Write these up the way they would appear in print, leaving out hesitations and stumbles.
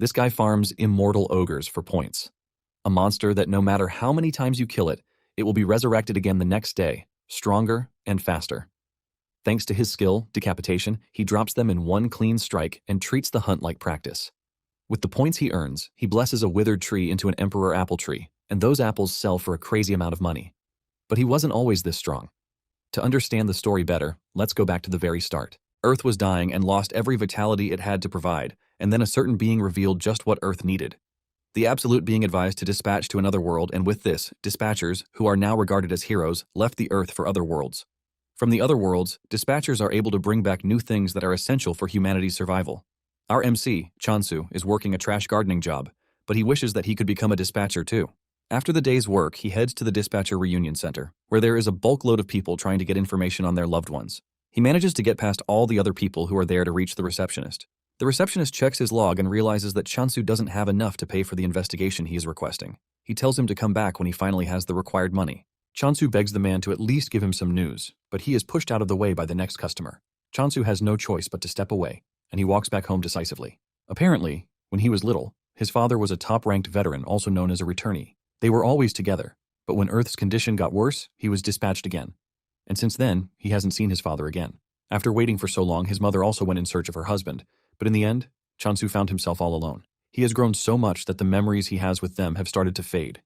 This guy farms immortal ogres for points. A monster that no matter how many times you kill it, it will be resurrected again the next day, stronger and faster. Thanks to his skill, decapitation, he drops them in one clean strike and treats the hunt like practice. With the points he earns, he blesses a withered tree into an emperor apple tree, and those apples sell for a crazy amount of money. But he wasn't always this strong. To understand the story better, let's go back to the very start. Earth was dying and lost every vitality it had to provide, and then a certain being revealed just what Earth needed. The Absolute being advised to dispatch to another world, and with this, dispatchers, who are now regarded as heroes, left the Earth for other worlds. From the other worlds, dispatchers are able to bring back new things that are essential for humanity's survival. Our MC, Chansu, is working a trash gardening job, but he wishes that he could become a dispatcher too. After the day's work, he heads to the dispatcher reunion center, where there is a bulk load of people trying to get information on their loved ones. He manages to get past all the other people who are there to reach the receptionist. The receptionist checks his log and realizes that Chansu doesn't have enough to pay for the investigation he is requesting. He tells him to come back when he finally has the required money. Chansu begs the man to at least give him some news, but he is pushed out of the way by the next customer. Chansu has no choice but to step away, and he walks back home decisively. Apparently, when he was little, his father was a top-ranked veteran, also known as a returnee. They were always together, but when Earth's condition got worse, he was dispatched again. And since then, he hasn't seen his father again. After waiting for so long, his mother also went in search of her husband, but in the end, Chansu found himself all alone. He has grown so much that the memories he has with them have started to fade.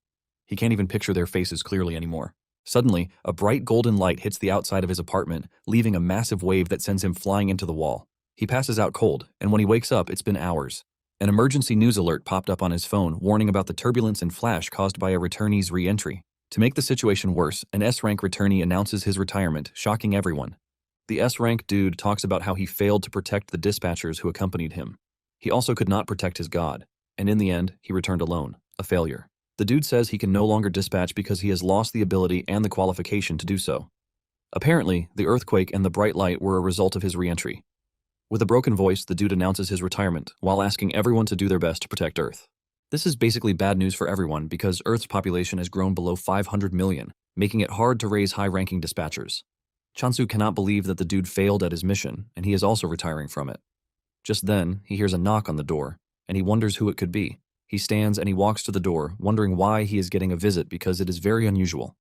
He can't even picture their faces clearly anymore. Suddenly, a bright golden light hits the outside of his apartment, leaving a massive wave that sends him flying into the wall. He passes out cold, and when he wakes up, it's been hours. An emergency news alert popped up on his phone, warning about the turbulence and flash caused by a returnee's re-entry. To make the situation worse, an S-rank returnee announces his retirement, shocking everyone. The S-rank dude talks about how he failed to protect the dispatchers who accompanied him. He also could not protect his god, and in the end, he returned alone, a failure. The dude says he can no longer dispatch because he has lost the ability and the qualification to do so. Apparently, the earthquake and the bright light were a result of his re-entry. With a broken voice, the dude announces his retirement, while asking everyone to do their best to protect Earth. This is basically bad news for everyone because Earth's population has grown below 500 million, making it hard to raise high-ranking dispatchers. Chansu cannot believe that the dude failed at his mission, and he is also retiring from it. Just then, he hears a knock on the door, and he wonders who it could be. He stands and he walks to the door, wondering why he is getting a visit because it is very unusual.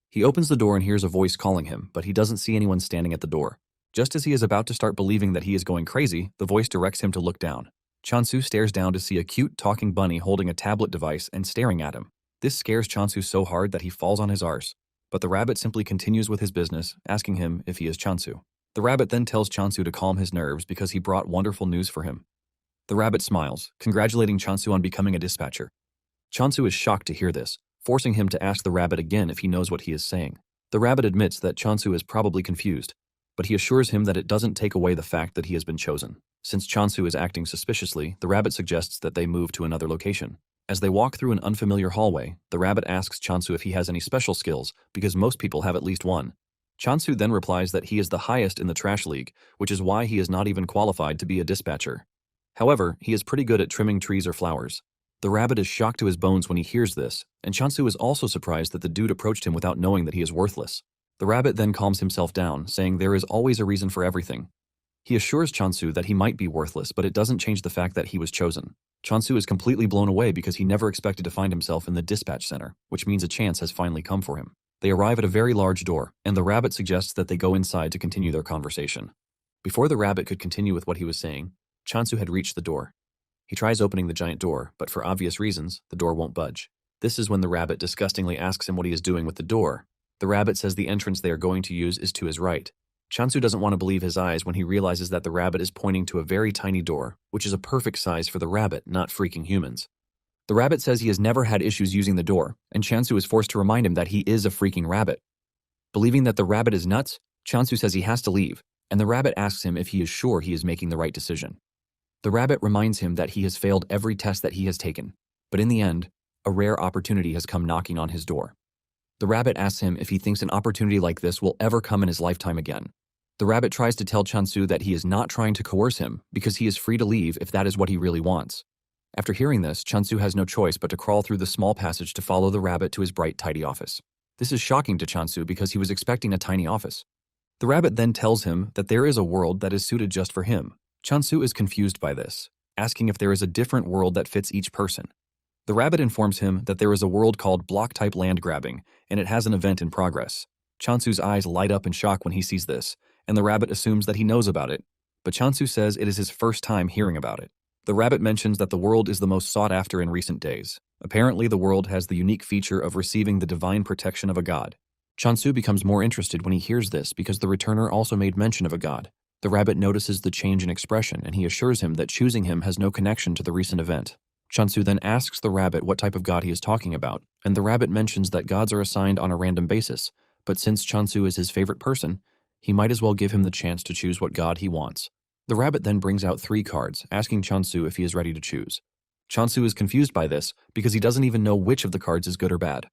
He opens the door and hears a voice calling him, but he doesn't see anyone standing at the door. Just as he is about to start believing that he is going crazy, the voice directs him to look down. Chansu stares down to see a cute talking bunny holding a tablet device and staring at him. This scares Chansu so hard that he falls on his arse. But the rabbit simply continues with his business, asking him if he is Chansu. The rabbit then tells Chansu to calm his nerves because he brought wonderful news for him. The rabbit smiles, congratulating Chansu on becoming a dispatcher. Chansu is shocked to hear this, forcing him to ask the rabbit again if he knows what he is saying. The rabbit admits that Chansu is probably confused, but he assures him that it doesn't take away the fact that he has been chosen. Since Chansu is acting suspiciously, the rabbit suggests that they move to another location. As they walk through an unfamiliar hallway, the rabbit asks Chansu if he has any special skills, because most people have at least one. Chansu then replies that he is the highest in the trash league, which is why he is not even qualified to be a dispatcher. However, he is pretty good at trimming trees or flowers. The rabbit is shocked to his bones when he hears this, and Chansu is also surprised that the dude approached him without knowing that he is worthless. The rabbit then calms himself down, saying there is always a reason for everything. He assures Chansu that he might be worthless, but it doesn't change the fact that he was chosen. Chansu is completely blown away because he never expected to find himself in the dispatch center, which means a chance has finally come for him. They arrive at a very large door, and the rabbit suggests that they go inside to continue their conversation. Before the rabbit could continue with what he was saying, Chansu had reached the door. He tries opening the giant door, but for obvious reasons, the door won't budge. This is when the rabbit disgustingly asks him what he is doing with the door. The rabbit says the entrance they are going to use is to his right. Chansu doesn't want to believe his eyes when he realizes that the rabbit is pointing to a very tiny door, which is a perfect size for the rabbit, not freaking humans. The rabbit says he has never had issues using the door, and Chansu is forced to remind him that he is a freaking rabbit. Believing that the rabbit is nuts, Chansu says he has to leave, and the rabbit asks him if he is sure he is making the right decision. The rabbit reminds him that he has failed every test that he has taken, but in the end, a rare opportunity has come knocking on his door. The rabbit asks him if he thinks an opportunity like this will ever come in his lifetime again. The rabbit tries to tell Chansu that he is not trying to coerce him because he is free to leave if that is what he really wants. After hearing this, Chansu has no choice but to crawl through the small passage to follow the rabbit to his bright, tidy office. This is shocking to Chansu because he was expecting a tiny office. The rabbit then tells him that there is a world that is suited just for him. Chansu is confused by this, asking if there is a different world that fits each person. The rabbit informs him that there is a world called block-type land grabbing, and it has an event in progress. Chansu's eyes light up in shock when he sees this, and the rabbit assumes that he knows about it, but Chansu says it is his first time hearing about it. The rabbit mentions that the world is the most sought after in recent days. Apparently, the world has the unique feature of receiving the divine protection of a god. Chansu becomes more interested when he hears this because the returner also made mention of a god. The rabbit notices the change in expression, and he assures him that choosing him has no connection to the recent event. Chansu then asks the rabbit what type of god he is talking about, and the rabbit mentions that gods are assigned on a random basis, but since Chansu is his favorite person, he might as well give him the chance to choose what god he wants. The rabbit then brings out 3 cards, asking Chansu if he is ready to choose. Chansu is confused by this because he doesn't even know which of the cards is good or bad.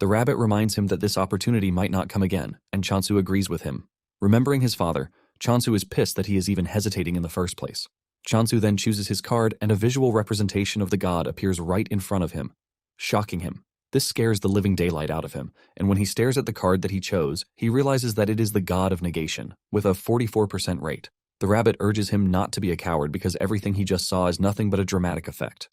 The rabbit reminds him that this opportunity might not come again, and Chansu agrees with him. Remembering his father, Chansu is pissed that he is even hesitating in the first place. Chansu then chooses his card, and a visual representation of the god appears right in front of him, shocking him. This scares the living daylight out of him, and when he stares at the card that he chose, he realizes that it is the god of negation, with a 44% rate. The rabbit urges him not to be a coward because everything he just saw is nothing but a dramatic effect.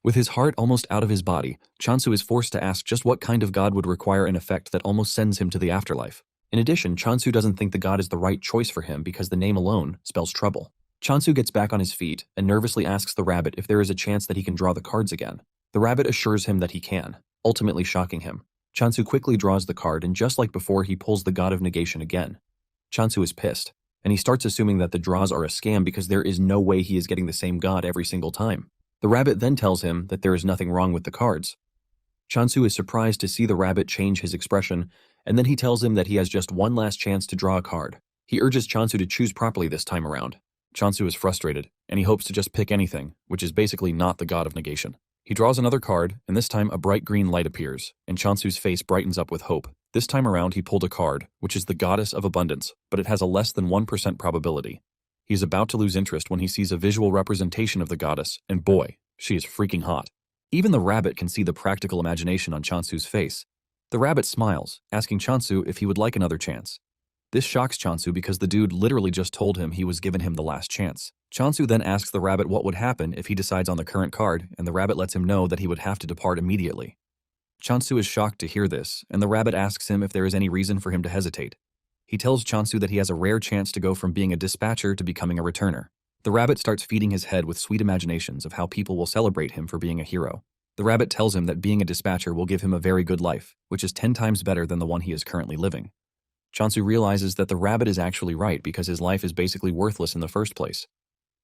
With his heart almost out of his body, Chansu is forced to ask just what kind of god would require an effect that almost sends him to the afterlife. In addition, Chansu doesn't think the god is the right choice for him because the name alone spells trouble. Chansu gets back on his feet and nervously asks the rabbit if there is a chance that he can draw the cards again. The rabbit assures him that he can, ultimately shocking him. Chansu quickly draws the card, and just like before, he pulls the god of negation again. Chansu is pissed, and he starts assuming that the draws are a scam because there is no way he is getting the same god every single time. The rabbit then tells him that there is nothing wrong with the cards. Chansu is surprised to see the rabbit change his expression, and then he tells him that he has just one last chance to draw a card. He urges Chansu to choose properly this time around. Chansu is frustrated, and he hopes to just pick anything, which is basically not the god of negation. He draws another card, and this time a bright green light appears, and Chansu's face brightens up with hope. This time around he pulled a card, which is the goddess of abundance, but it has a less than 1% probability. He is about to lose interest when he sees a visual representation of the goddess, and boy, she is freaking hot. Even the rabbit can see the practical imagination on Chansu's face. The rabbit smiles, asking Chansu if he would like another chance. This shocks Chansu because the dude literally just told him he was giving him the last chance. Chansu then asks the rabbit what would happen if he decides on the current card, and the rabbit lets him know that he would have to depart immediately. Chansu is shocked to hear this, and the rabbit asks him if there is any reason for him to hesitate. He tells Chansu that he has a rare chance to go from being a dispatcher to becoming a returner. The rabbit starts feeding his head with sweet imaginations of how people will celebrate him for being a hero. The rabbit tells him that being a dispatcher will give him a very good life, which is 10 times better than the one he is currently living. Chansu realizes that the rabbit is actually right because his life is basically worthless in the first place.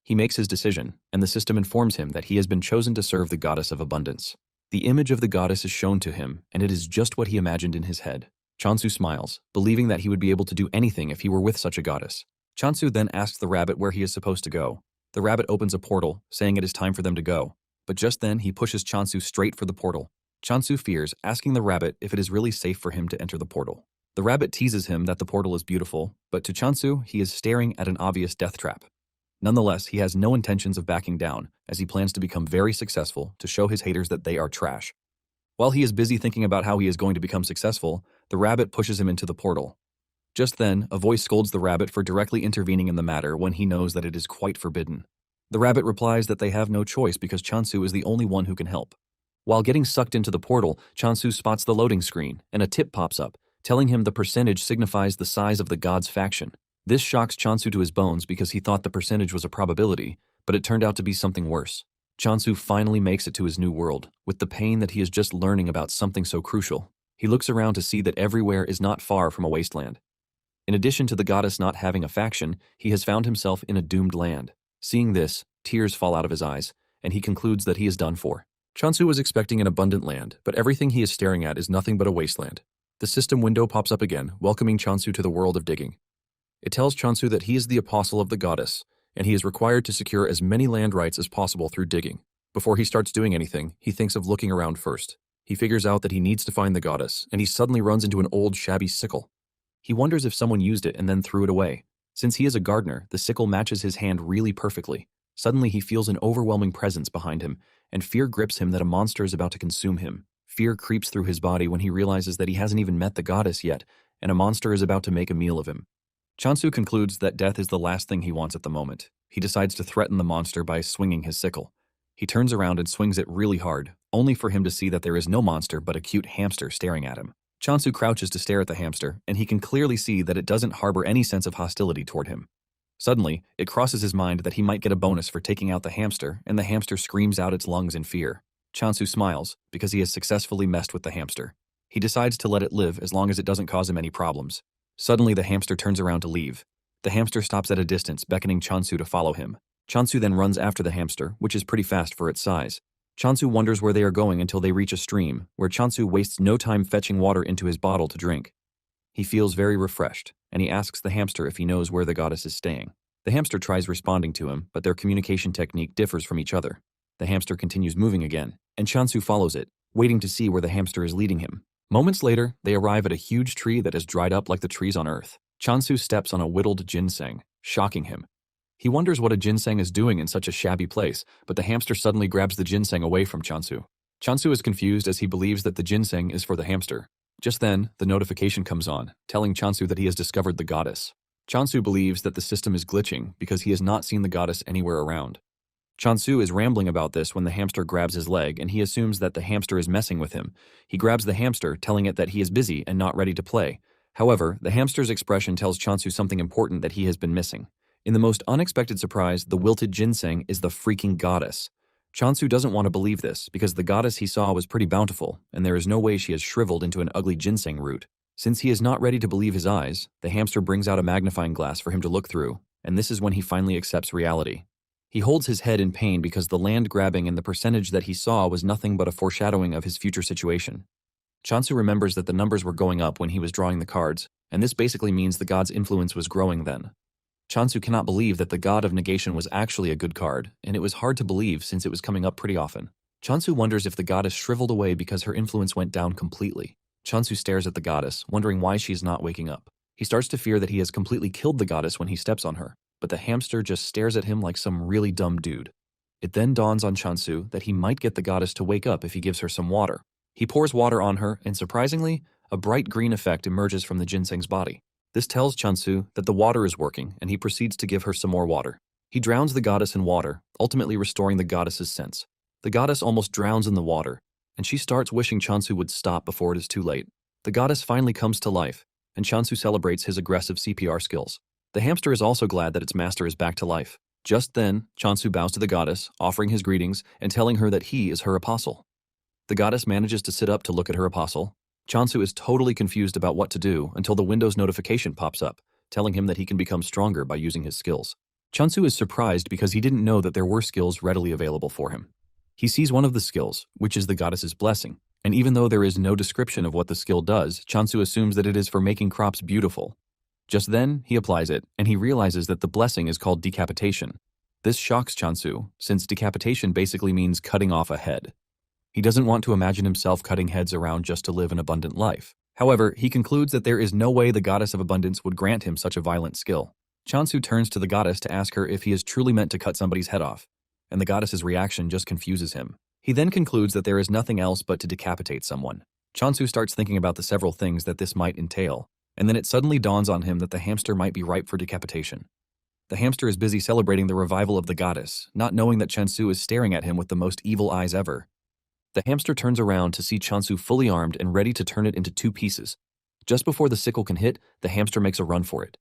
He makes his decision, and the system informs him that he has been chosen to serve the goddess of abundance. The image of the goddess is shown to him, and it is just what he imagined in his head. Chansu smiles, believing that he would be able to do anything if he were with such a goddess. Chansu then asks the rabbit where he is supposed to go. The rabbit opens a portal, saying it is time for them to go. But just then, he pushes Chansu straight for the portal. Chansu fears, asking the rabbit if it is really safe for him to enter the portal. The rabbit teases him that the portal is beautiful, but to Chansu, he is staring at an obvious death trap. Nonetheless, he has no intentions of backing down, as he plans to become very successful to show his haters that they are trash. While he is busy thinking about how he is going to become successful, the rabbit pushes him into the portal. Just then, a voice scolds the rabbit for directly intervening in the matter when he knows that it is quite forbidden. The rabbit replies that they have no choice because Chansu is the only one who can help. While getting sucked into the portal, Chansu spots the loading screen, and a tip pops up, telling him the percentage signifies the size of the god's faction. This shocks Chansu to his bones because he thought the percentage was a probability, but it turned out to be something worse. Chansu finally makes it to his new world, with the pain that he is just learning about something so crucial. He looks around to see that everywhere is not far from a wasteland. In addition to the goddess not having a faction, he has found himself in a doomed land. Seeing this, tears fall out of his eyes, and he concludes that he is done for. Chansu was expecting an abundant land, but everything he is staring at is nothing but a wasteland. The system window pops up again, welcoming Chansu to the world of digging. It tells Chansu that he is the apostle of the goddess, and he is required to secure as many land rights as possible through digging. Before he starts doing anything, he thinks of looking around first. He figures out that he needs to find the goddess, and he suddenly runs into an old, shabby sickle. He wonders if someone used it and then threw it away. Since he is a gardener, the sickle matches his hand really perfectly. Suddenly, he feels an overwhelming presence behind him, and fear grips him that a monster is about to consume him. Fear creeps through his body when he realizes that he hasn't even met the goddess yet, and a monster is about to make a meal of him. Chansu concludes that death is the last thing he wants at the moment. He decides to threaten the monster by swinging his sickle. He turns around and swings it really hard, only for him to see that there is no monster but a cute hamster staring at him. Chansu crouches to stare at the hamster, and he can clearly see that it doesn't harbor any sense of hostility toward him. Suddenly, it crosses his mind that he might get a bonus for taking out the hamster, and the hamster screams out its lungs in fear. Chansu smiles, because he has successfully messed with the hamster. He decides to let it live as long as it doesn't cause him any problems. Suddenly, the hamster turns around to leave. The hamster stops at a distance, beckoning Chansu to follow him. Chansu then runs after the hamster, which is pretty fast for its size. Chansu wonders where they are going until they reach a stream, where Chansu wastes no time fetching water into his bottle to drink. He feels very refreshed, and he asks the hamster if he knows where the goddess is staying. The hamster tries responding to him, but their communication technique differs from each other. The hamster continues moving again, and Chansu follows it, waiting to see where the hamster is leading him. Moments later, they arrive at a huge tree that has dried up like the trees on Earth. Chansu steps on a whittled ginseng, shocking him. He wonders what a ginseng is doing in such a shabby place, but the hamster suddenly grabs the ginseng away from Chansu. Chansu is confused as he believes that the ginseng is for the hamster. Just then, the notification comes on, telling Chansu that he has discovered the goddess. Chansu believes that the system is glitching because he has not seen the goddess anywhere around. Chansu is rambling about this when the hamster grabs his leg, and he assumes that the hamster is messing with him. He grabs the hamster, telling it that he is busy and not ready to play. However, the hamster's expression tells Chansu something important that he has been missing. In the most unexpected surprise, the wilted ginseng is the freaking goddess. Chansu doesn't want to believe this because the goddess he saw was pretty bountiful, and there is no way she has shriveled into an ugly ginseng root. Since he is not ready to believe his eyes, the hamster brings out a magnifying glass for him to look through, and this is when he finally accepts reality. He holds his head in pain because the land grabbing and the percentage that he saw was nothing but a foreshadowing of his future situation. Chansu remembers that the numbers were going up when he was drawing the cards, and this basically means the god's influence was growing then. Chansu cannot believe that the god of negation was actually a good card, and it was hard to believe since it was coming up pretty often. Chansu wonders if the goddess shriveled away because her influence went down completely. Chansu stares at the goddess, wondering why she is not waking up. He starts to fear that he has completely killed the goddess when he steps on her, but the hamster just stares at him like some really dumb dude. It then dawns on Chansu that he might get the goddess to wake up if he gives her some water. He pours water on her, and surprisingly, a bright green effect emerges from the ginseng's body. This tells Chansu that the water is working, and he proceeds to give her some more water. He drowns the goddess in water, ultimately restoring the goddess's sense. The goddess almost drowns in the water, and she starts wishing Chansu would stop before it is too late. The goddess finally comes to life, and Chansu celebrates his aggressive CPR skills. The hamster is also glad that its master is back to life. Just then, Chansu bows to the goddess, offering his greetings and telling her that he is her apostle. The goddess manages to sit up to look at her apostle. Chansu is totally confused about what to do until the Windows notification pops up, telling him that he can become stronger by using his skills. Chansu is surprised because he didn't know that there were skills readily available for him. He sees one of the skills, which is the goddess's blessing, and even though there is no description of what the skill does, Chansu assumes that it is for making crops beautiful. Just then, he applies it, and he realizes that the blessing is called decapitation. This shocks Chansu, since decapitation basically means cutting off a head. He doesn't want to imagine himself cutting heads around just to live an abundant life. However, he concludes that there is no way the goddess of abundance would grant him such a violent skill. Chansu turns to the goddess to ask her if he is truly meant to cut somebody's head off, and the goddess's reaction just confuses him. He then concludes that there is nothing else but to decapitate someone. Chansu starts thinking about the several things that this might entail, and then it suddenly dawns on him that the hamster might be ripe for decapitation. The hamster is busy celebrating the revival of the goddess, not knowing that Chansu is staring at him with the most evil eyes ever. The hamster turns around to see Chansu fully armed and ready to turn it into two pieces. Just before the sickle can hit, the hamster makes a run for it.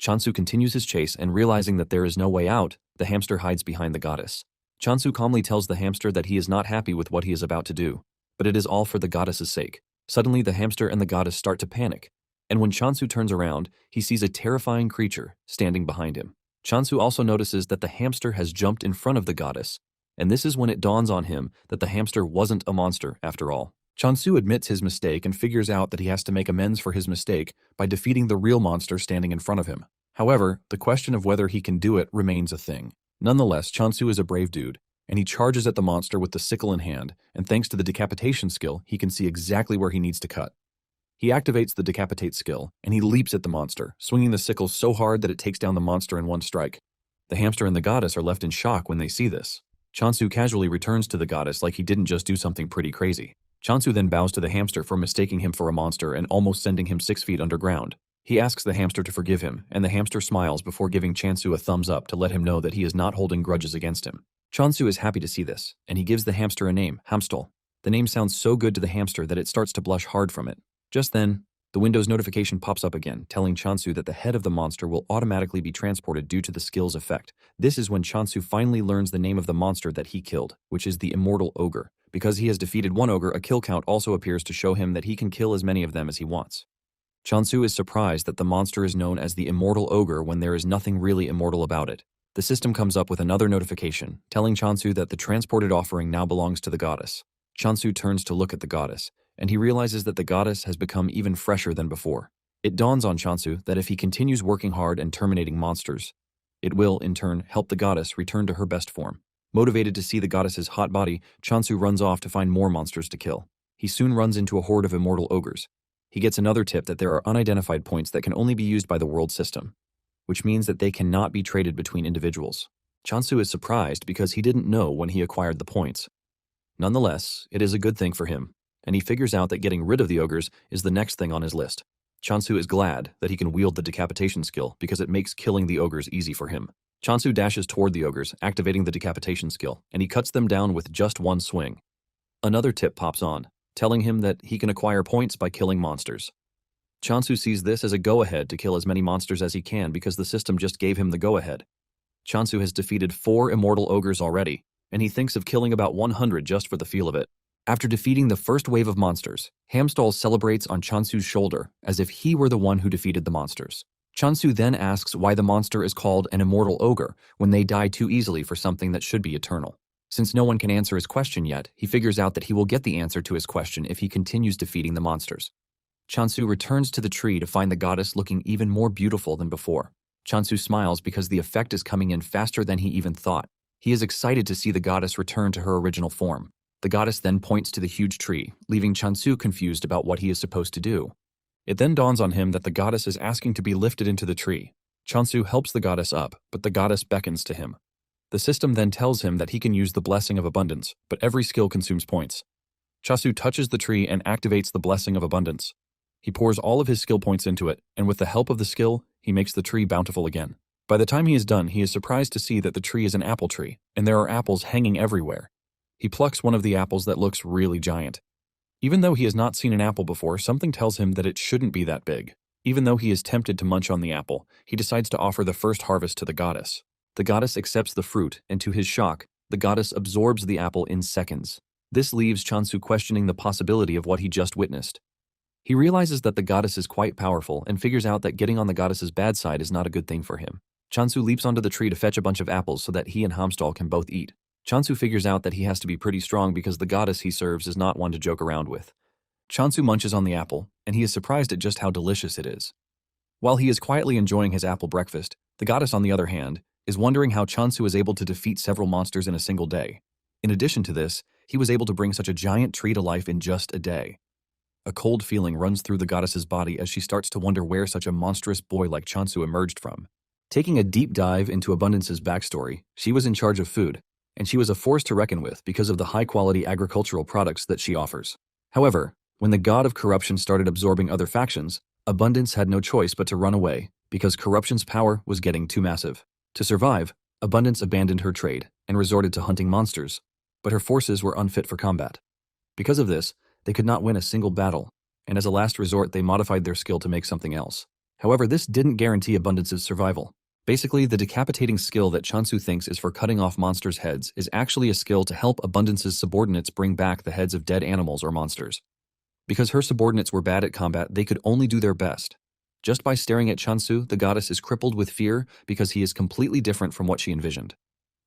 Chansu continues his chase, and realizing that there is no way out, the hamster hides behind the goddess. Chansu calmly tells the hamster that he is not happy with what he is about to do, but it is all for the goddess's sake. Suddenly, the hamster and the goddess start to panic, and when Chansu turns around, he sees a terrifying creature standing behind him. Chansu also notices that the hamster has jumped in front of the goddess, and this is when it dawns on him that the hamster wasn't a monster after all. Chansu admits his mistake and figures out that he has to make amends for his mistake by defeating the real monster standing in front of him. However, the question of whether he can do it remains a thing. Nonetheless, Chansu is a brave dude, and he charges at the monster with the sickle in hand, and thanks to the decapitation skill, he can see exactly where he needs to cut. He activates the decapitate skill, and he leaps at the monster, swinging the sickle so hard that it takes down the monster in one strike. The hamster and the goddess are left in shock when they see this. Chansu casually returns to the goddess like he didn't just do something pretty crazy. Chansu then bows to the hamster for mistaking him for a monster and almost sending him 6 feet underground. He asks the hamster to forgive him, and the hamster smiles before giving Chansu a thumbs up to let him know that he is not holding grudges against him. Chansu is happy to see this, and he gives the hamster a name, Hamstol. The name sounds so good to the hamster that it starts to blush hard from it. Just then, the Windows notification pops up again, telling Chansu that the head of the monster will automatically be transported due to the skill's effect. This is when Chansu finally learns the name of the monster that he killed, which is the Immortal Ogre. Because he has defeated one ogre, a kill count also appears to show him that he can kill as many of them as he wants. Chansu is surprised that the monster is known as the Immortal Ogre when there is nothing really immortal about it. The system comes up with another notification, telling Chansu that the transported offering now belongs to the goddess. Chansu turns to look at the goddess, and he realizes that the goddess has become even fresher than before. It dawns on Chansu that if he continues working hard and terminating monsters, it will, in turn, help the goddess return to her best form. Motivated to see the goddess's hot body, Chansu runs off to find more monsters to kill. He soon runs into a horde of immortal ogres. He gets another tip that there are unidentified points that can only be used by the world system, which means that they cannot be traded between individuals. Chansu is surprised because he didn't know when he acquired the points. Nonetheless, it is a good thing for him, and he figures out that getting rid of the ogres is the next thing on his list. Chansu is glad that he can wield the decapitation skill because it makes killing the ogres easy for him. Chansu dashes toward the ogres, activating the decapitation skill, and he cuts them down with just one swing. Another tip pops on, telling him that he can acquire points by killing monsters. Chansu sees this as a go-ahead to kill as many monsters as he can because the system just gave him the go-ahead. Chansu has defeated 4 immortal ogres already, and he thinks of killing about 100 just for the feel of it. After defeating the first wave of monsters, Hamstall celebrates on Chansu's shoulder as if he were the one who defeated the monsters. Chansu then asks why the monster is called an immortal ogre when they die too easily for something that should be eternal. Since no one can answer his question yet, he figures out that he will get the answer to his question if he continues defeating the monsters. Chansu returns to the tree to find the goddess looking even more beautiful than before. Chansu smiles because the effect is coming in faster than he even thought. He is excited to see the goddess return to her original form. The goddess then points to the huge tree, leaving Chansu confused about what he is supposed to do. It then dawns on him that the goddess is asking to be lifted into the tree. Chansu helps the goddess up, but the goddess beckons to him. The system then tells him that he can use the Blessing of Abundance, but every skill consumes points. Chansu touches the tree and activates the Blessing of Abundance. He pours all of his skill points into it, and with the help of the skill, he makes the tree bountiful again. By the time he is done, he is surprised to see that the tree is an apple tree, and there are apples hanging everywhere. He plucks one of the apples that looks really giant. Even though he has not seen an apple before, something tells him that it shouldn't be that big. Even though he is tempted to munch on the apple, he decides to offer the first harvest to the goddess. The goddess accepts the fruit, and to his shock, the goddess absorbs the apple in seconds. This leaves Chansu questioning the possibility of what he just witnessed. He realizes that the goddess is quite powerful and figures out that getting on the goddess's bad side is not a good thing for him. Chansu leaps onto the tree to fetch a bunch of apples so that he and Hamstall can both eat. Chansu figures out that he has to be pretty strong because the goddess he serves is not one to joke around with. Chansu munches on the apple, and he is surprised at just how delicious it is. While he is quietly enjoying his apple breakfast, the goddess, on the other hand, is wondering how Chansu is able to defeat several monsters in a single day. In addition to this, he was able to bring such a giant tree to life in just a day. A cold feeling runs through the goddess's body as she starts to wonder where such a monstrous boy like Chansu emerged from. Taking a deep dive into Abundance's backstory, she was in charge of food, and she was a force to reckon with because of the high-quality agricultural products that she offers. However, when the god of corruption started absorbing other factions, Abundance had no choice but to run away because corruption's power was getting too massive. To survive, Abundance abandoned her trade and resorted to hunting monsters, but her forces were unfit for combat. Because of this, they could not win a single battle, and as a last resort they modified their skill to make something else. However, this didn't guarantee Abundance's survival. Basically, the decapitating skill that Chansu thinks is for cutting off monsters' heads is actually a skill to help Abundance's subordinates bring back the heads of dead animals or monsters. Because her subordinates were bad at combat, they could only do their best. Just by staring at Chansu, the goddess is crippled with fear because he is completely different from what she envisioned.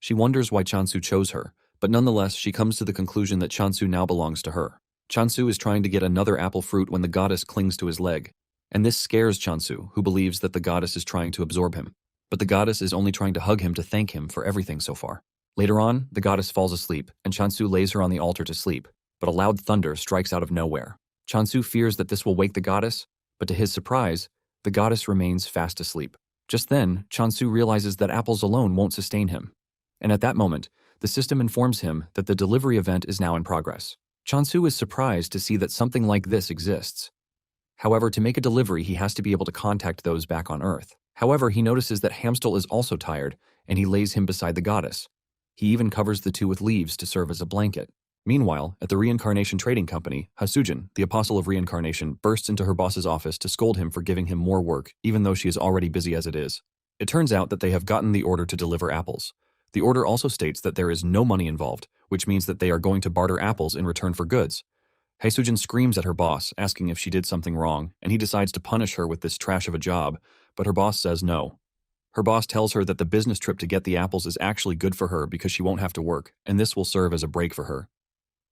She wonders why Chansu chose her, but nonetheless she comes to the conclusion that Chansu now belongs to her. Chansu is trying to get another apple fruit when the goddess clings to his leg, and this scares Chansu, who believes that the goddess is trying to absorb him. But the goddess is only trying to hug him to thank him for everything so far. Later on, the goddess falls asleep, and Chansu lays her on the altar to sleep, but a loud thunder strikes out of nowhere. Chansu fears that this will wake the goddess, but to his surprise, the goddess remains fast asleep. Just then, Chansu realizes that apples alone won't sustain him. And at that moment, the system informs him that the delivery event is now in progress. Chansu is surprised to see that something like this exists. However, to make a delivery, he has to be able to contact those back on Earth. However, he notices that Hamstel is also tired, and he lays him beside the goddess. He even covers the two with leaves to serve as a blanket. Meanwhile, at the Reincarnation Trading Company, Hasujin, the Apostle of Reincarnation, bursts into her boss's office to scold him for giving him more work, even though she is already busy as it is. It turns out that they have gotten the order to deliver apples. The order also states that there is no money involved, which means that they are going to barter apples in return for goods. Hasujin screams at her boss, asking if she did something wrong, and he decides to punish her with this trash of a job, but her boss says no. Her boss tells her that the business trip to get the apples is actually good for her because she won't have to work, and this will serve as a break for her.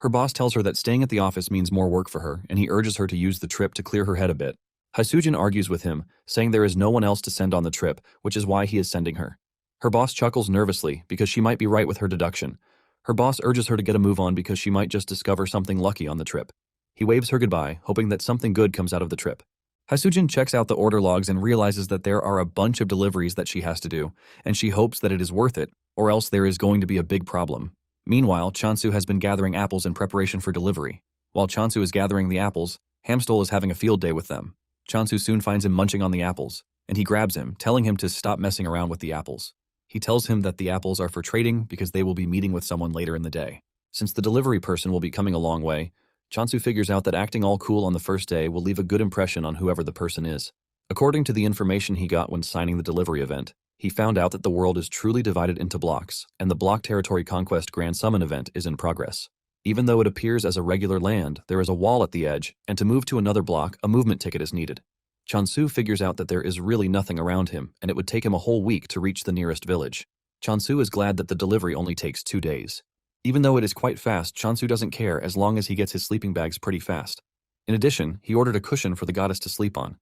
Her boss tells her that staying at the office means more work for her, and he urges her to use the trip to clear her head a bit. Hasujin argues with him, saying there is no one else to send on the trip, which is why he is sending her. Her boss chuckles nervously because she might be right with her deduction. Her boss urges her to get a move on because she might just discover something lucky on the trip. He waves her goodbye, hoping that something good comes out of the trip. Hasujin checks out the order logs and realizes that there are a bunch of deliveries that she has to do, and she hopes that it is worth it, or else there is going to be a big problem. Meanwhile, Chansu has been gathering apples in preparation for delivery. While Chansu is gathering the apples, Hamstel is having a field day with them. Chansu soon finds him munching on the apples, and he grabs him, telling him to stop messing around with the apples. He tells him that the apples are for trading because they will be meeting with someone later in the day. Since the delivery person will be coming a long way, Chansu figures out that acting all cool on the first day will leave a good impression on whoever the person is. According to the information he got when signing the delivery event, he found out that the world is truly divided into blocks, and the Block Territory Conquest Grand Summon event is in progress. Even though it appears as a regular land, there is a wall at the edge, and to move to another block, a movement ticket is needed. Chansu figures out that there is really nothing around him, and it would take him a whole week to reach the nearest village. Chansu is glad that the delivery only takes 2 days. Even though it is quite fast, Chansu doesn't care as long as he gets his sleeping bags pretty fast. In addition, he ordered a cushion for the goddess to sleep on.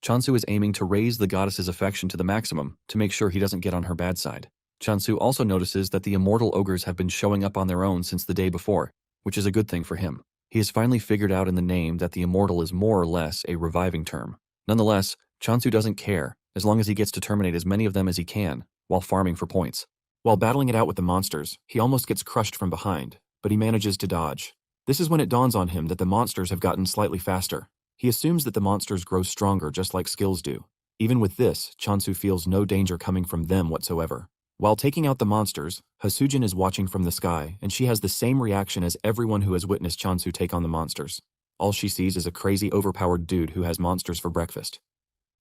Chansu is aiming to raise the goddess's affection to the maximum to make sure he doesn't get on her bad side. Chansu also notices that the immortal ogres have been showing up on their own since the day before, which is a good thing for him. He has finally figured out in the name that the immortal is more or less a reviving term. Nonetheless, Chansu doesn't care, as long as he gets to terminate as many of them as he can, while farming for points. While battling it out with the monsters, he almost gets crushed from behind, but he manages to dodge. This is when it dawns on him that the monsters have gotten slightly faster. He assumes that the monsters grow stronger just like skills do. Even with this, Chansu feels no danger coming from them whatsoever. While taking out the monsters, Hasujin is watching from the sky, and she has the same reaction as everyone who has witnessed Chansu take on the monsters. All she sees is a crazy, overpowered dude who has monsters for breakfast.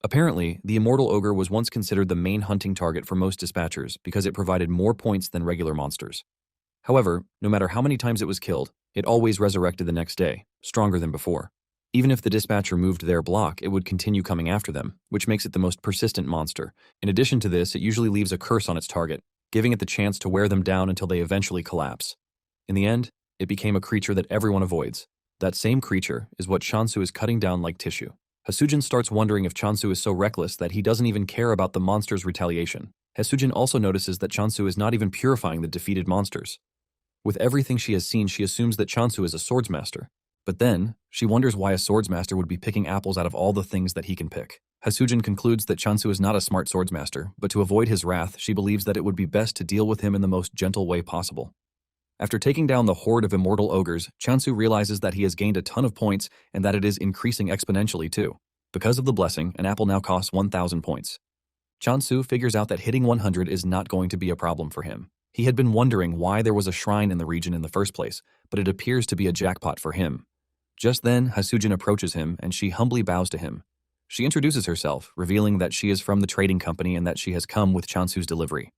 Apparently, the immortal ogre was once considered the main hunting target for most dispatchers because it provided more points than regular monsters. However, no matter how many times it was killed, it always resurrected the next day, stronger than before. Even if the dispatcher moved their block, it would continue coming after them, which makes it the most persistent monster. In addition to this, it usually leaves a curse on its target, giving it the chance to wear them down until they eventually collapse. In the end, it became a creature that everyone avoids. That same creature is what Chansu is cutting down like tissue. Hasujin starts wondering if Chansu is so reckless that he doesn't even care about the monster's retaliation. Hasujin also notices that Chansu is not even purifying the defeated monsters. With everything she has seen, she assumes that Chansu is a swordsmaster. But then, she wonders why a swordsmaster would be picking apples out of all the things that he can pick. Hasujin concludes that Chansu is not a smart swordsmaster, but to avoid his wrath, she believes that it would be best to deal with him in the most gentle way possible. After taking down the horde of immortal ogres, Chansu realizes that he has gained a ton of points and that it is increasing exponentially too. Because of the blessing, an apple now costs 1,000 points. Chansu figures out that hitting 100 is not going to be a problem for him. He had been wondering why there was a shrine in the region in the first place, but it appears to be a jackpot for him. Just then, Hasujin approaches him, and she humbly bows to him. She introduces herself, revealing that she is from the trading company and that she has come with Chansu's delivery.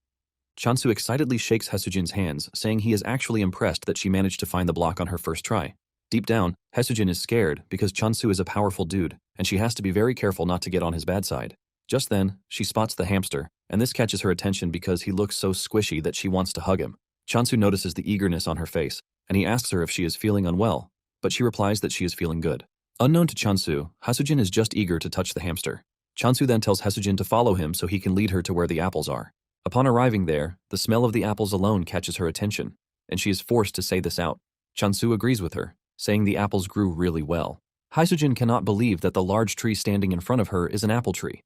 Chansu excitedly shakes Hasujin's hands, saying he is actually impressed that she managed to find the block on her first try. Deep down, Hasujin is scared because Chansu is a powerful dude, and she has to be very careful not to get on his bad side. Just then, she spots the hamster, and this catches her attention because he looks so squishy that she wants to hug him. Chansu notices the eagerness on her face, and he asks her if she is feeling unwell, but she replies that she is feeling good. Unknown to Chansu, Hasujin is just eager to touch the hamster. Chansu then tells Hasujin to follow him so he can lead her to where the apples are. Upon arriving there, the smell of the apples alone catches her attention, and she is forced to say this out. Chansu agrees with her, saying the apples grew really well. Hasujin cannot believe that the large tree standing in front of her is an apple tree.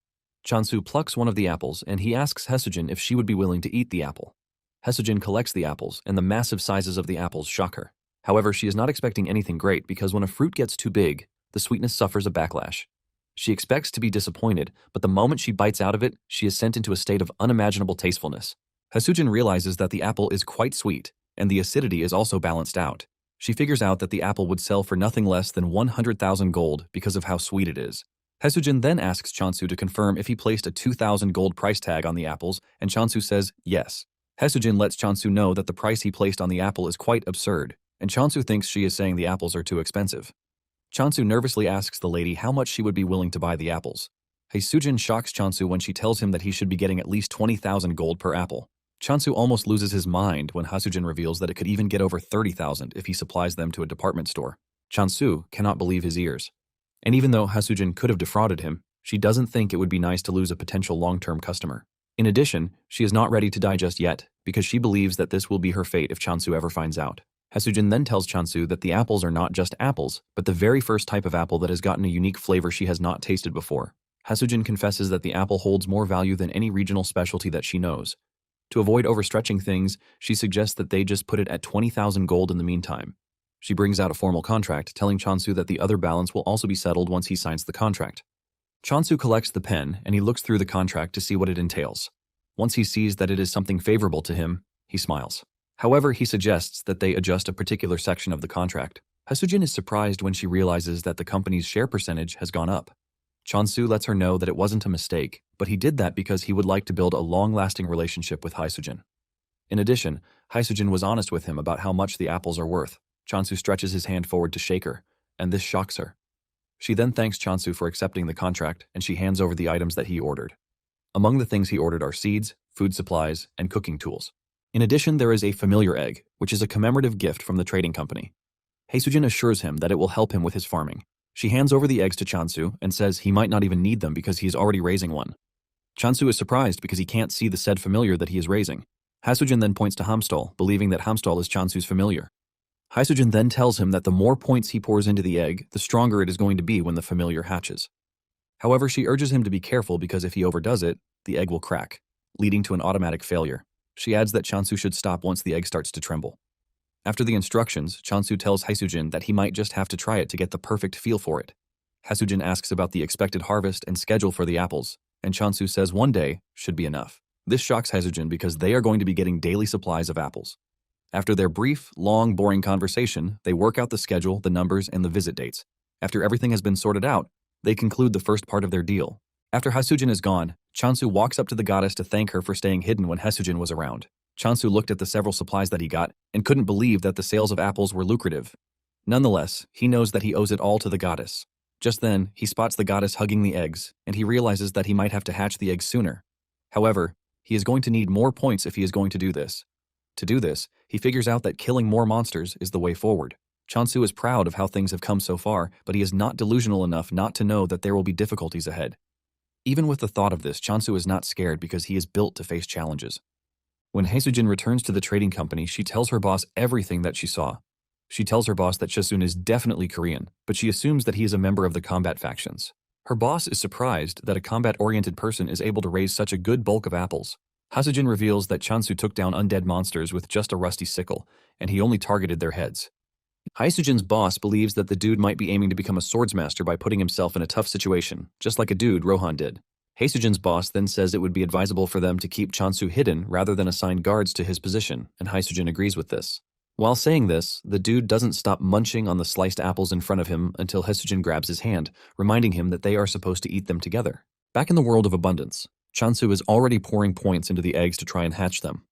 Chansu plucks one of the apples, and he asks Hasujin if she would be willing to eat the apple. Hasujin collects the apples, and the massive sizes of the apples shock her. However, she is not expecting anything great because when a fruit gets too big, the sweetness suffers a backlash. She expects to be disappointed, but the moment she bites out of it, she is sent into a state of unimaginable tastefulness. Hasujin realizes that the apple is quite sweet, and the acidity is also balanced out. She figures out that the apple would sell for nothing less than 100,000 gold because of how sweet it is. Hasujin then asks Chansu to confirm if he placed a 2,000 gold price tag on the apples, and Chansu says yes. Hasujin lets Chansu know that the price he placed on the apple is quite absurd, and Chansu thinks she is saying the apples are too expensive. Chansu nervously asks the lady how much she would be willing to buy the apples. Hasujin shocks Chansu when she tells him that he should be getting at least 20,000 gold per apple. Chansu almost loses his mind when Hasujin reveals that it could even get over 30,000 if he supplies them to a department store. Chansu cannot believe his ears. And even though Hasujin could have defrauded him, she doesn't think it would be nice to lose a potential long-term customer. In addition, she is not ready to die just yet because she believes that this will be her fate if Chansu ever finds out. Hasujin then tells Chansu that the apples are not just apples, but the very first type of apple that has gotten a unique flavor she has not tasted before. Hasujin confesses that the apple holds more value than any regional specialty that she knows. To avoid overstretching things, she suggests that they just put it at 20,000 gold in the meantime. She brings out a formal contract, telling Chansu that the other balance will also be settled once he signs the contract. Chansu collects the pen, and he looks through the contract to see what it entails. Once he sees that it is something favorable to him, he smiles. However, he suggests that they adjust a particular section of the contract. Hasujin is surprised when she realizes that the company's share percentage has gone up. Chansu lets her know that it wasn't a mistake, but he did that because he would like to build a long-lasting relationship with Hasujin. In addition, Hasujin was honest with him about how much the apples are worth. Chansu stretches his hand forward to shake her, and this shocks her. She then thanks Chansu for accepting the contract, and she hands over the items that he ordered. Among the things he ordered are seeds, food supplies, and cooking tools. In addition, there is a familiar egg, which is a commemorative gift from the trading company. Hasujin assures him that it will help him with his farming. She hands over the eggs to Chansu and says he might not even need them because he is already raising one. Chansu is surprised because he can't see the said familiar that he is raising. Hasujin then points to Hamstall, believing that Hamstall is Chansu's familiar. Hasujin then tells him that the more points he pours into the egg, the stronger it is going to be when the familiar hatches. However, she urges him to be careful because if he overdoes it, the egg will crack, leading to an automatic failure. She adds that Chansu should stop once the egg starts to tremble. After the instructions, Chansu tells Hasujin that he might just have to try it to get the perfect feel for it. Hasujin asks about the expected harvest and schedule for the apples, and Chansu says one day should be enough. This shocks Hasujin because they are going to be getting daily supplies of apples. After their brief, long, boring conversation, they work out the schedule, the numbers, and the visit dates. After everything has been sorted out, they conclude the first part of their deal. After Hasujin is gone, Chansu walks up to the goddess to thank her for staying hidden when Hasujin was around. Chansu looked at the several supplies that he got and couldn't believe that the sales of apples were lucrative. Nonetheless, he knows that he owes it all to the goddess. Just then, he spots the goddess hugging the eggs, and he realizes that he might have to hatch the eggs sooner. However, he is going to need more points if he is going to do this. To do this, he figures out that killing more monsters is the way forward. Chansu is proud of how things have come so far, but he is not delusional enough not to know that there will be difficulties ahead. Even with the thought of this, Chansu is not scared because he is built to face challenges. When Hasujin returns to the trading company, she tells her boss everything that she saw. She tells her boss that Chasun is definitely Korean, but she assumes that he is a member of the combat factions. Her boss is surprised that a combat-oriented person is able to raise such a good bulk of apples. Hasujin reveals that Chansu took down undead monsters with just a rusty sickle, and he only targeted their heads. Hasujin's boss believes that the dude might be aiming to become a swordsmaster by putting himself in a tough situation, just like a dude Rohan did. Hasujin's boss then says it would be advisable for them to keep Chansu hidden rather than assign guards to his position, and Hasujin agrees with this. While saying this, the dude doesn't stop munching on the sliced apples in front of him until Hasujin grabs his hand, reminding him that they are supposed to eat them together. Back in the world of abundance, Chansu is already pouring points into the eggs to try and hatch them.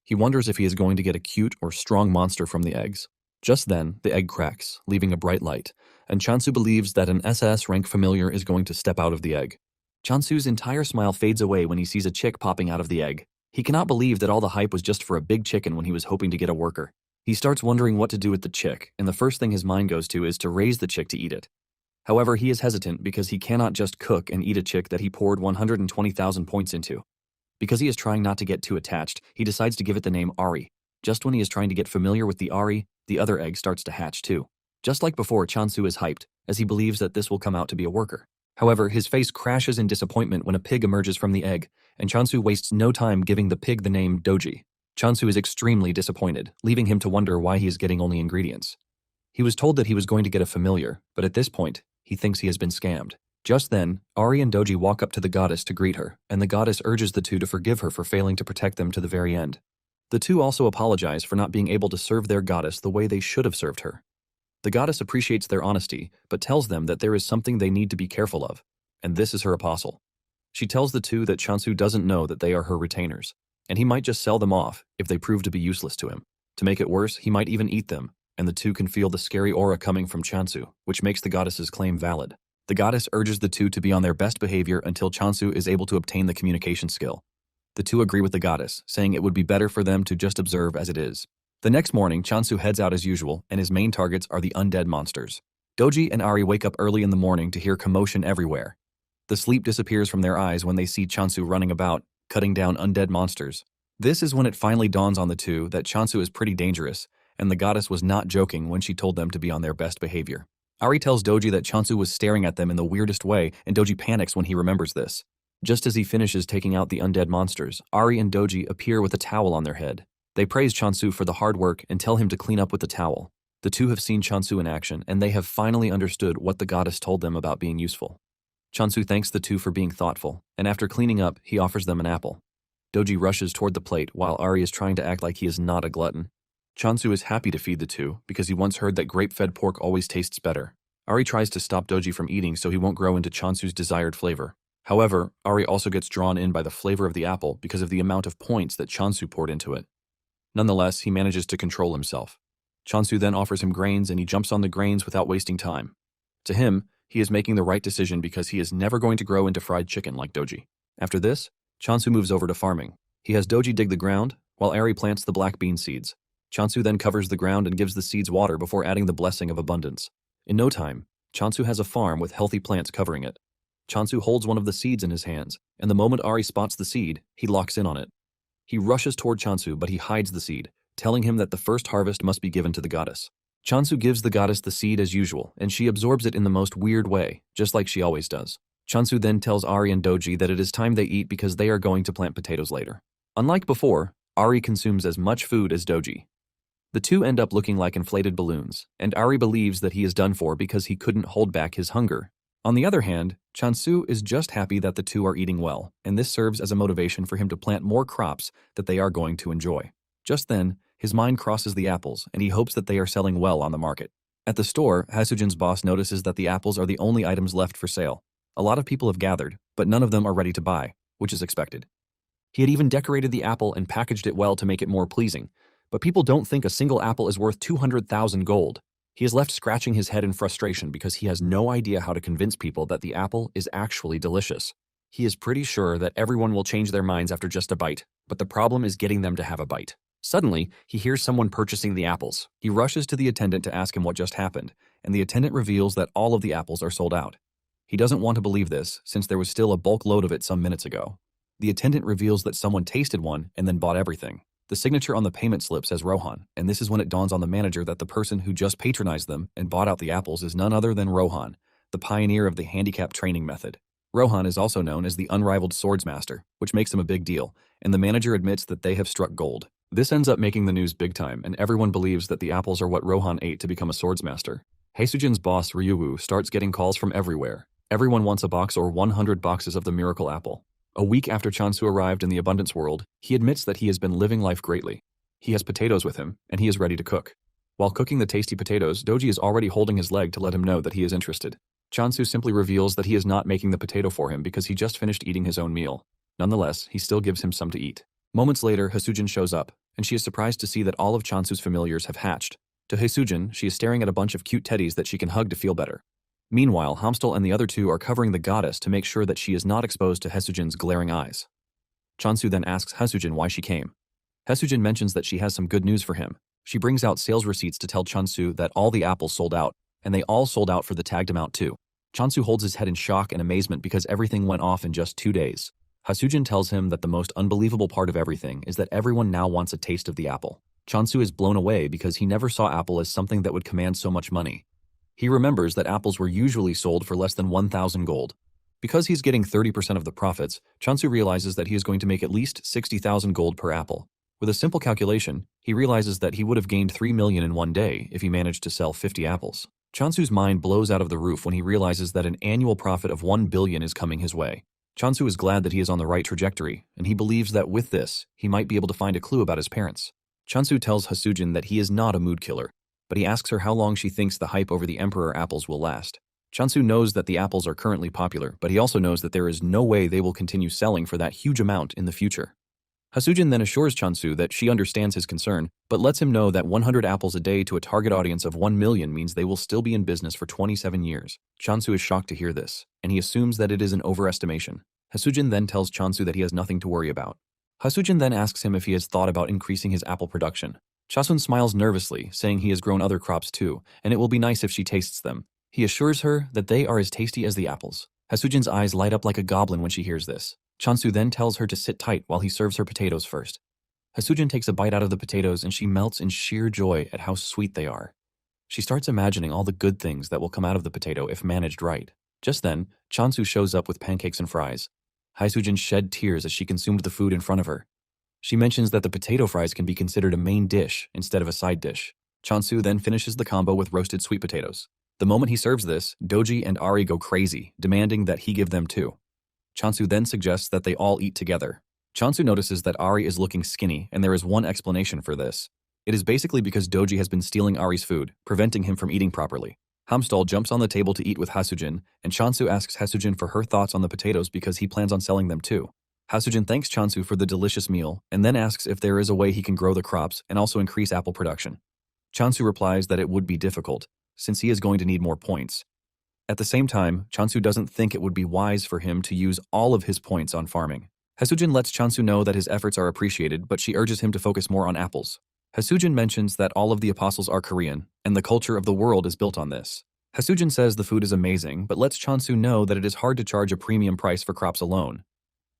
He wonders if he is going to get a cute or strong monster from the eggs. Just then, the egg cracks, leaving a bright light, and Chansu believes that an SS rank familiar is going to step out of the egg. Chansu's entire smile fades away when he sees a chick popping out of the egg. He cannot believe that all the hype was just for a big chicken when he was hoping to get a worker. He starts wondering what to do with the chick, and the first thing his mind goes to is to raise the chick to eat it. However, he is hesitant because he cannot just cook and eat a chick that he poured 120,000 points into. Because he is trying not to get too attached, he decides to give it the name Ari. Just when he is trying to get familiar with the Ari, the other egg starts to hatch too. Just like before, Chansu is hyped, as he believes that this will come out to be a worker. However, his face crashes in disappointment when a pig emerges from the egg, and Chansu wastes no time giving the pig the name Doji. Chansu is extremely disappointed, leaving him to wonder why he is getting only ingredients. He was told that he was going to get a familiar, but at this point, he thinks he has been scammed. Just then, Ari and Doji walk up to the goddess to greet her, and the goddess urges the two to forgive her for failing to protect them to the very end. The two also apologize for not being able to serve their goddess the way they should have served her. The goddess appreciates their honesty, but tells them that there is something they need to be careful of, and this is her apostle. She tells the two that Chansu doesn't know that they are her retainers, and he might just sell them off if they prove to be useless to him. To make it worse, he might even eat them, and the two can feel the scary aura coming from Chansu, which makes the goddess's claim valid. The goddess urges the two to be on their best behavior until Chansu is able to obtain the communication skill. The two agree with the goddess, saying it would be better for them to just observe as it is. The next morning, Chansu heads out as usual, and his main targets are the undead monsters. Doji and Ari wake up early in the morning to hear commotion everywhere. The sleep disappears from their eyes when they see Chansu running about, cutting down undead monsters. This is when it finally dawns on the two that Chansu is pretty dangerous, and the goddess was not joking when she told them to be on their best behavior. Ari tells Doji that Chansu was staring at them in the weirdest way, and Doji panics when he remembers this. Just as he finishes taking out the undead monsters, Ari and Doji appear with a towel on their head. They praise Chansu for the hard work and tell him to clean up with the towel. The two have seen Chansu in action, and they have finally understood what the goddess told them about being useful. Chansu thanks the two for being thoughtful, and after cleaning up, he offers them an apple. Doji rushes toward the plate while Ari is trying to act like he is not a glutton. Chansu is happy to feed the two because he once heard that grape-fed pork always tastes better. Ari tries to stop Doji from eating so he won't grow into Chansu's desired flavor. However, Ari also gets drawn in by the flavor of the apple because of the amount of points that Chansu poured into it. Nonetheless, he manages to control himself. Chansu then offers him grains and he jumps on the grains without wasting time. To him, he is making the right decision because he is never going to grow into fried chicken like Doji. After this, Chansu moves over to farming. He has Doji dig the ground, while Ari plants the black bean seeds. Chansu then covers the ground and gives the seeds water before adding the blessing of abundance. In no time, Chansu has a farm with healthy plants covering it. Chansu holds one of the seeds in his hands, and the moment Ari spots the seed, he locks in on it. He rushes toward Chansu, but he hides the seed, telling him that the first harvest must be given to the goddess. Chansu gives the goddess the seed as usual, and she absorbs it in the most weird way, just like she always does. Chansu then tells Ari and Doji that it is time they eat because they are going to plant potatoes later. Unlike before, Ari consumes as much food as Doji. The two end up looking like inflated balloons, and Ari believes that he is done for because he couldn't hold back his hunger. On the other hand, Chansu is just happy that the two are eating well, and this serves as a motivation for him to plant more crops that they are going to enjoy. Just then, his mind crosses the apples, and he hopes that they are selling well on the market. At the store, Hasujin's boss notices that the apples are the only items left for sale. A lot of people have gathered, but none of them are ready to buy, which is expected. He had even decorated the apple and packaged it well to make it more pleasing, but people don't think a single apple is worth 200,000 gold. He is left scratching his head in frustration because he has no idea how to convince people that the apple is actually delicious. He is pretty sure that everyone will change their minds after just a bite, but the problem is getting them to have a bite. Suddenly, he hears someone purchasing the apples. He rushes to the attendant to ask him what just happened, and the attendant reveals that all of the apples are sold out. He doesn't want to believe this, since there was still a bulk load of it some minutes ago. The attendant reveals that someone tasted one and then bought everything. The signature on the payment slip says Rohan, and this is when it dawns on the manager that the person who just patronized them and bought out the apples is none other than Rohan, the pioneer of the handicap training method. Rohan is also known as the unrivaled swordsmaster, which makes him a big deal, and the manager admits that they have struck gold. This ends up making the news big time, and everyone believes that the apples are what Rohan ate to become a swordsmaster. Heisujin's boss, Ryuwu, starts getting calls from everywhere. Everyone wants a box or 100 boxes of the miracle apple. A week after Chansu arrived in the abundance world, he admits that he has been living life greatly. He has potatoes with him, and he is ready to cook. While cooking the tasty potatoes, Doji is already holding his leg to let him know that he is interested. Chansu simply reveals that he is not making the potato for him because he just finished eating his own meal. Nonetheless, he still gives him some to eat. Moments later, Hasujin shows up, and she is surprised to see that all of Chansu's familiars have hatched. To Hasujin, she is staring at a bunch of cute teddies that she can hug to feel better. Meanwhile, Hamstal and the other two are covering the goddess to make sure that she is not exposed to Hasujin's glaring eyes. Chansu then asks Hasujin why she came. Hasujin mentions that she has some good news for him. She brings out sales receipts to tell Chansu that all the apples sold out, and they all sold out for the tagged amount too. Chansu holds his head in shock and amazement because everything went off in just 2 days. Hasujin tells him that the most unbelievable part of everything is that everyone now wants a taste of the apple. Chansu is blown away because he never saw apple as something that would command so much money. He remembers that apples were usually sold for less than 1,000 gold. Because he's getting 30% of the profits, Chansu realizes that he is going to make at least 60,000 gold per apple. With a simple calculation, he realizes that he would have gained 3 million in one day if he managed to sell 50 apples. Chansu's mind blows out of the roof when he realizes that an annual profit of 1 billion is coming his way. Chansu is glad that he is on the right trajectory, and he believes that with this, he might be able to find a clue about his parents. Chansu tells Hasujin that he is not a mood killer, but he asks her how long she thinks the hype over the Emperor apples will last. Chansu knows that the apples are currently popular, but he also knows that there is no way they will continue selling for that huge amount in the future. Hasujin then assures Chansu that she understands his concern, but lets him know that 100 apples a day to a target audience of 1 million means they will still be in business for 27 years. Chansu is shocked to hear this, and he assumes that it is an overestimation. Hasujin then tells Chansu that he has nothing to worry about. Hasujin then asks him if he has thought about increasing his apple production. Chasun smiles nervously, saying he has grown other crops too, and it will be nice if she tastes them. He assures her that they are as tasty as the apples. Hasujin's eyes light up like a goblin when she hears this. Chansu then tells her to sit tight while he serves her potatoes first. Hasujin takes a bite out of the potatoes and she melts in sheer joy at how sweet they are. She starts imagining all the good things that will come out of the potato if managed right. Just then, Chansu shows up with pancakes and fries. Hasujin shed tears as she consumed the food in front of her. She mentions that the potato fries can be considered a main dish instead of a side dish. Chansu then finishes the combo with roasted sweet potatoes. The moment he serves this, Doji and Ari go crazy, demanding that he give them too. Chansu then suggests that they all eat together. Chansu notices that Ari is looking skinny, and there is one explanation for this. It is basically because Doji has been stealing Ari's food, preventing him from eating properly. Hamstal jumps on the table to eat with Hasujin, and Chansu asks Hasujin for her thoughts on the potatoes because he plans on selling them too. Hasujin thanks Chansu for the delicious meal, and then asks if there is a way he can grow the crops and also increase apple production. Chansu replies that it would be difficult, since he is going to need more points. At the same time, Chansu doesn't think it would be wise for him to use all of his points on farming. Hasujin lets Chansu know that his efforts are appreciated, but she urges him to focus more on apples. Hasujin mentions that all of the apostles are Korean, and the culture of the world is built on this. Hasujin says the food is amazing, but lets Chansu know that it is hard to charge a premium price for crops alone.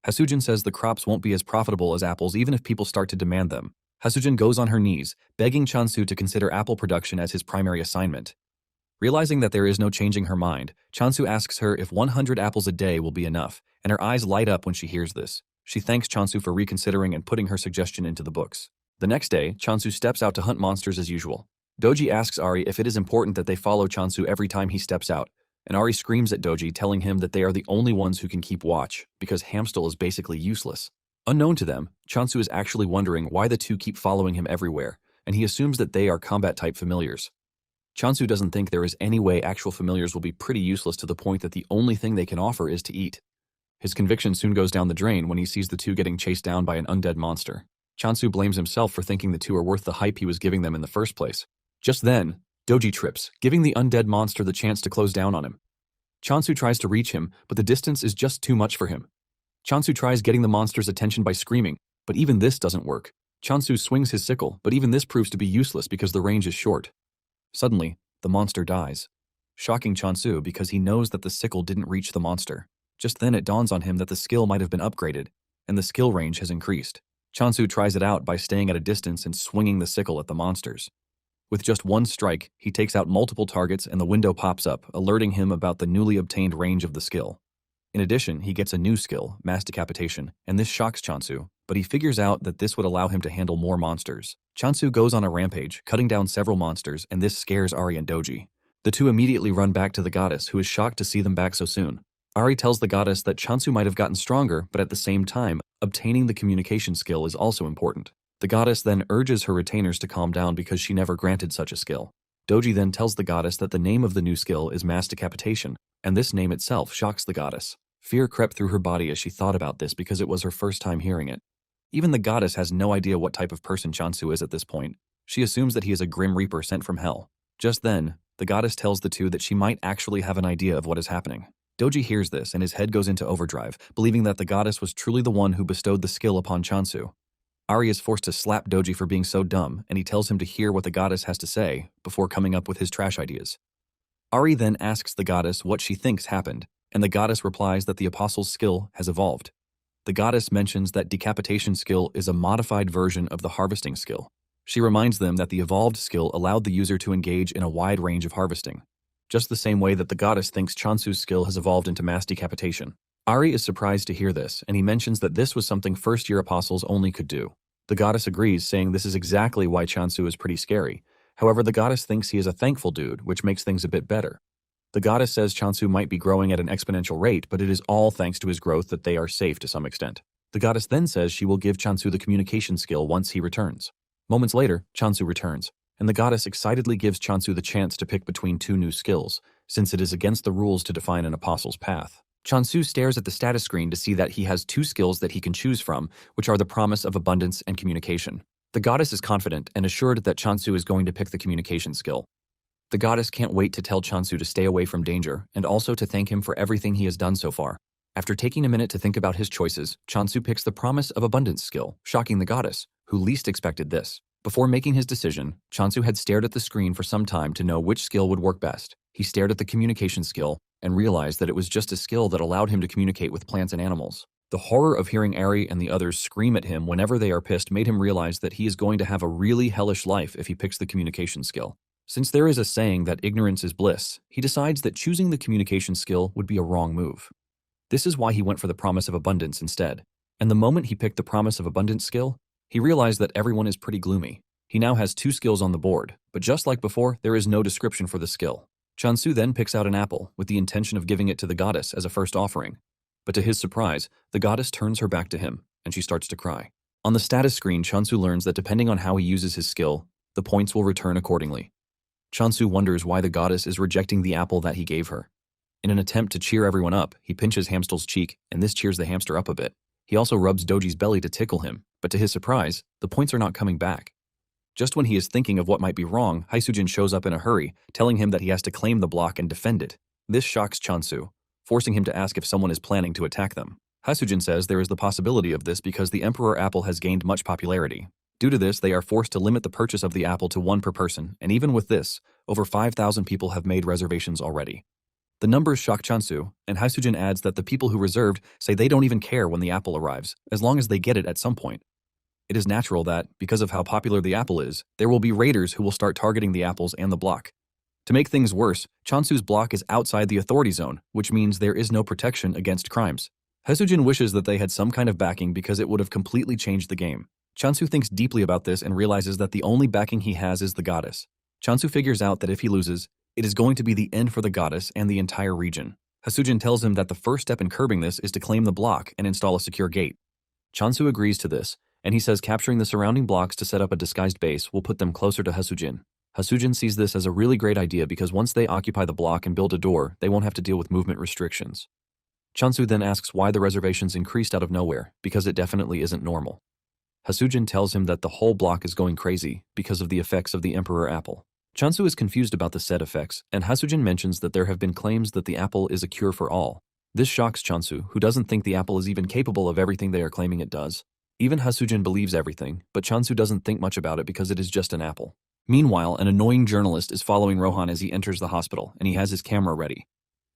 Hasujin says the crops won't be as profitable as apples even if people start to demand them. Hasujin goes on her knees, begging Chansu to consider apple production as his primary assignment. Realizing that there is no changing her mind, Chansu asks her if 100 apples a day will be enough, and her eyes light up when she hears this. She thanks Chansu for reconsidering and putting her suggestion into the books. The next day, Chansu steps out to hunt monsters as usual. Doji asks Ari if it is important that they follow Chansu every time he steps out, and Ari screams at Doji, telling him that they are the only ones who can keep watch, because Hamstal is basically useless. Unknown to them, Chansu is actually wondering why the two keep following him everywhere, and he assumes that they are combat-type familiars. Chansu doesn't think there is any way actual familiars will be pretty useless to the point that the only thing they can offer is to eat. His conviction soon goes down the drain when he sees the two getting chased down by an undead monster. Chansu blames himself for thinking the two are worth the hype he was giving them in the first place. Just then, Doji trips, giving the undead monster the chance to close down on him. Chansu tries to reach him, but the distance is just too much for him. Chansu tries getting the monster's attention by screaming, but even this doesn't work. Chansu swings his sickle, but even this proves to be useless because the range is short. Suddenly, the monster dies, shocking Chansu because he knows that the sickle didn't reach the monster. Just then it dawns on him that the skill might have been upgraded, and the skill range has increased. Chansu tries it out by staying at a distance and swinging the sickle at the monsters. With just one strike, he takes out multiple targets and the window pops up, alerting him about the newly obtained range of the skill. In addition, he gets a new skill, mass decapitation, and this shocks Chansu, but he figures out that this would allow him to handle more monsters. Chansu goes on a rampage, cutting down several monsters, and this scares Ari and Doji. The two immediately run back to the goddess, who is shocked to see them back so soon. Ari tells the goddess that Chansu might have gotten stronger, but at the same time, obtaining the communication skill is also important. The goddess then urges her retainers to calm down because she never granted such a skill. Doji then tells the goddess that the name of the new skill is mass decapitation, and this name itself shocks the goddess. Fear crept through her body as she thought about this because it was her first time hearing it. Even the goddess has no idea what type of person Chansu is at this point. She assumes that he is a grim reaper sent from hell. Just then, the goddess tells the two that she might actually have an idea of what is happening. Doji hears this and his head goes into overdrive, believing that the goddess was truly the one who bestowed the skill upon Chansu. Ari is forced to slap Doji for being so dumb, and he tells him to hear what the goddess has to say before coming up with his trash ideas. Ari then asks the goddess what she thinks happened, and the goddess replies that the apostle's skill has evolved. The goddess mentions that decapitation skill is a modified version of the harvesting skill. She reminds them that the evolved skill allowed the user to engage in a wide range of harvesting, just the same way that the goddess thinks Chansu's skill has evolved into mass decapitation. Ari is surprised to hear this, and he mentions that this was something first-year apostles only could do. The goddess agrees, saying this is exactly why Chansu is pretty scary. However, the goddess thinks he is a thankful dude, which makes things a bit better. The goddess says Chansu might be growing at an exponential rate, but it is all thanks to his growth that they are safe to some extent. The goddess then says she will give Chansu the communication skill once he returns. Moments later, Chansu returns, and the goddess excitedly gives Chansu the chance to pick between two new skills, since it is against the rules to define an apostle's path. Chansu stares at the status screen to see that he has two skills that he can choose from, which are the promise of abundance and communication. The goddess is confident and assured that Chansu is going to pick the communication skill. The goddess can't wait to tell Chansu to stay away from danger and also to thank him for everything he has done so far. After taking a minute to think about his choices, Chansu picks the Promise of Abundance skill, shocking the goddess, who least expected this. Before making his decision, Chansu had stared at the screen for some time to know which skill would work best. He stared at the communication skill and realized that it was just a skill that allowed him to communicate with plants and animals. The horror of hearing Ari and the others scream at him whenever they are pissed made him realize that he is going to have a really hellish life if he picks the communication skill. Since there is a saying that ignorance is bliss, he decides that choosing the communication skill would be a wrong move. This is why he went for the Promise of Abundance instead. And the moment he picked the Promise of Abundance skill, he realized that everyone is pretty gloomy. He now has two skills on the board, but just like before, there is no description for the skill. Chansu then picks out an apple with the intention of giving it to the goddess as a first offering. But to his surprise, the goddess turns her back to him, and she starts to cry. On the status screen, Chansu learns that depending on how he uses his skill, the points will return accordingly. Chansu wonders why the goddess is rejecting the apple that he gave her. In an attempt to cheer everyone up, he pinches Hamstel's cheek, and this cheers the hamster up a bit. He also rubs Doji's belly to tickle him, but to his surprise, the points are not coming back. Just when he is thinking of what might be wrong, Haisujin shows up in a hurry, telling him that he has to claim the block and defend it. This shocks Chansu, forcing him to ask if someone is planning to attack them. Haisujin says there is the possibility of this because the Emperor Apple has gained much popularity. Due to this, they are forced to limit the purchase of the apple to one per person, and even with this, over 5,000 people have made reservations already. The numbers shock Chansu, and Haisujin adds that the people who reserved say they don't even care when the apple arrives, as long as they get it at some point. It is natural that, because of how popular the apple is, there will be raiders who will start targeting the apples and the block. To make things worse, Chansu's block is outside the authority zone, which means there is no protection against crimes. Haisujin wishes that they had some kind of backing because it would have completely changed the game. Chansu thinks deeply about this and realizes that the only backing he has is the goddess. Chansu figures out that if he loses, it is going to be the end for the goddess and the entire region. Haisujin tells him that the first step in curbing this is to claim the block and install a secure gate. Chansu agrees to this, and he says capturing the surrounding blocks to set up a disguised base will put them closer to Haisujin. Haisujin sees this as a really great idea because once they occupy the block and build a door, they won't have to deal with movement restrictions. Chansu then asks why the reservations increased out of nowhere, because it definitely isn't normal. Haisujin tells him that the whole block is going crazy because of the effects of the Emperor Apple. Chansu is confused about the said effects, and Haisujin mentions that there have been claims that the apple is a cure for all. This shocks Chansu, who doesn't think the apple is even capable of everything they are claiming it does. Even Haisujin believes everything, but Chansu doesn't think much about it because it is just an apple. Meanwhile, an annoying journalist is following Rohan as he enters the hospital, and he has his camera ready.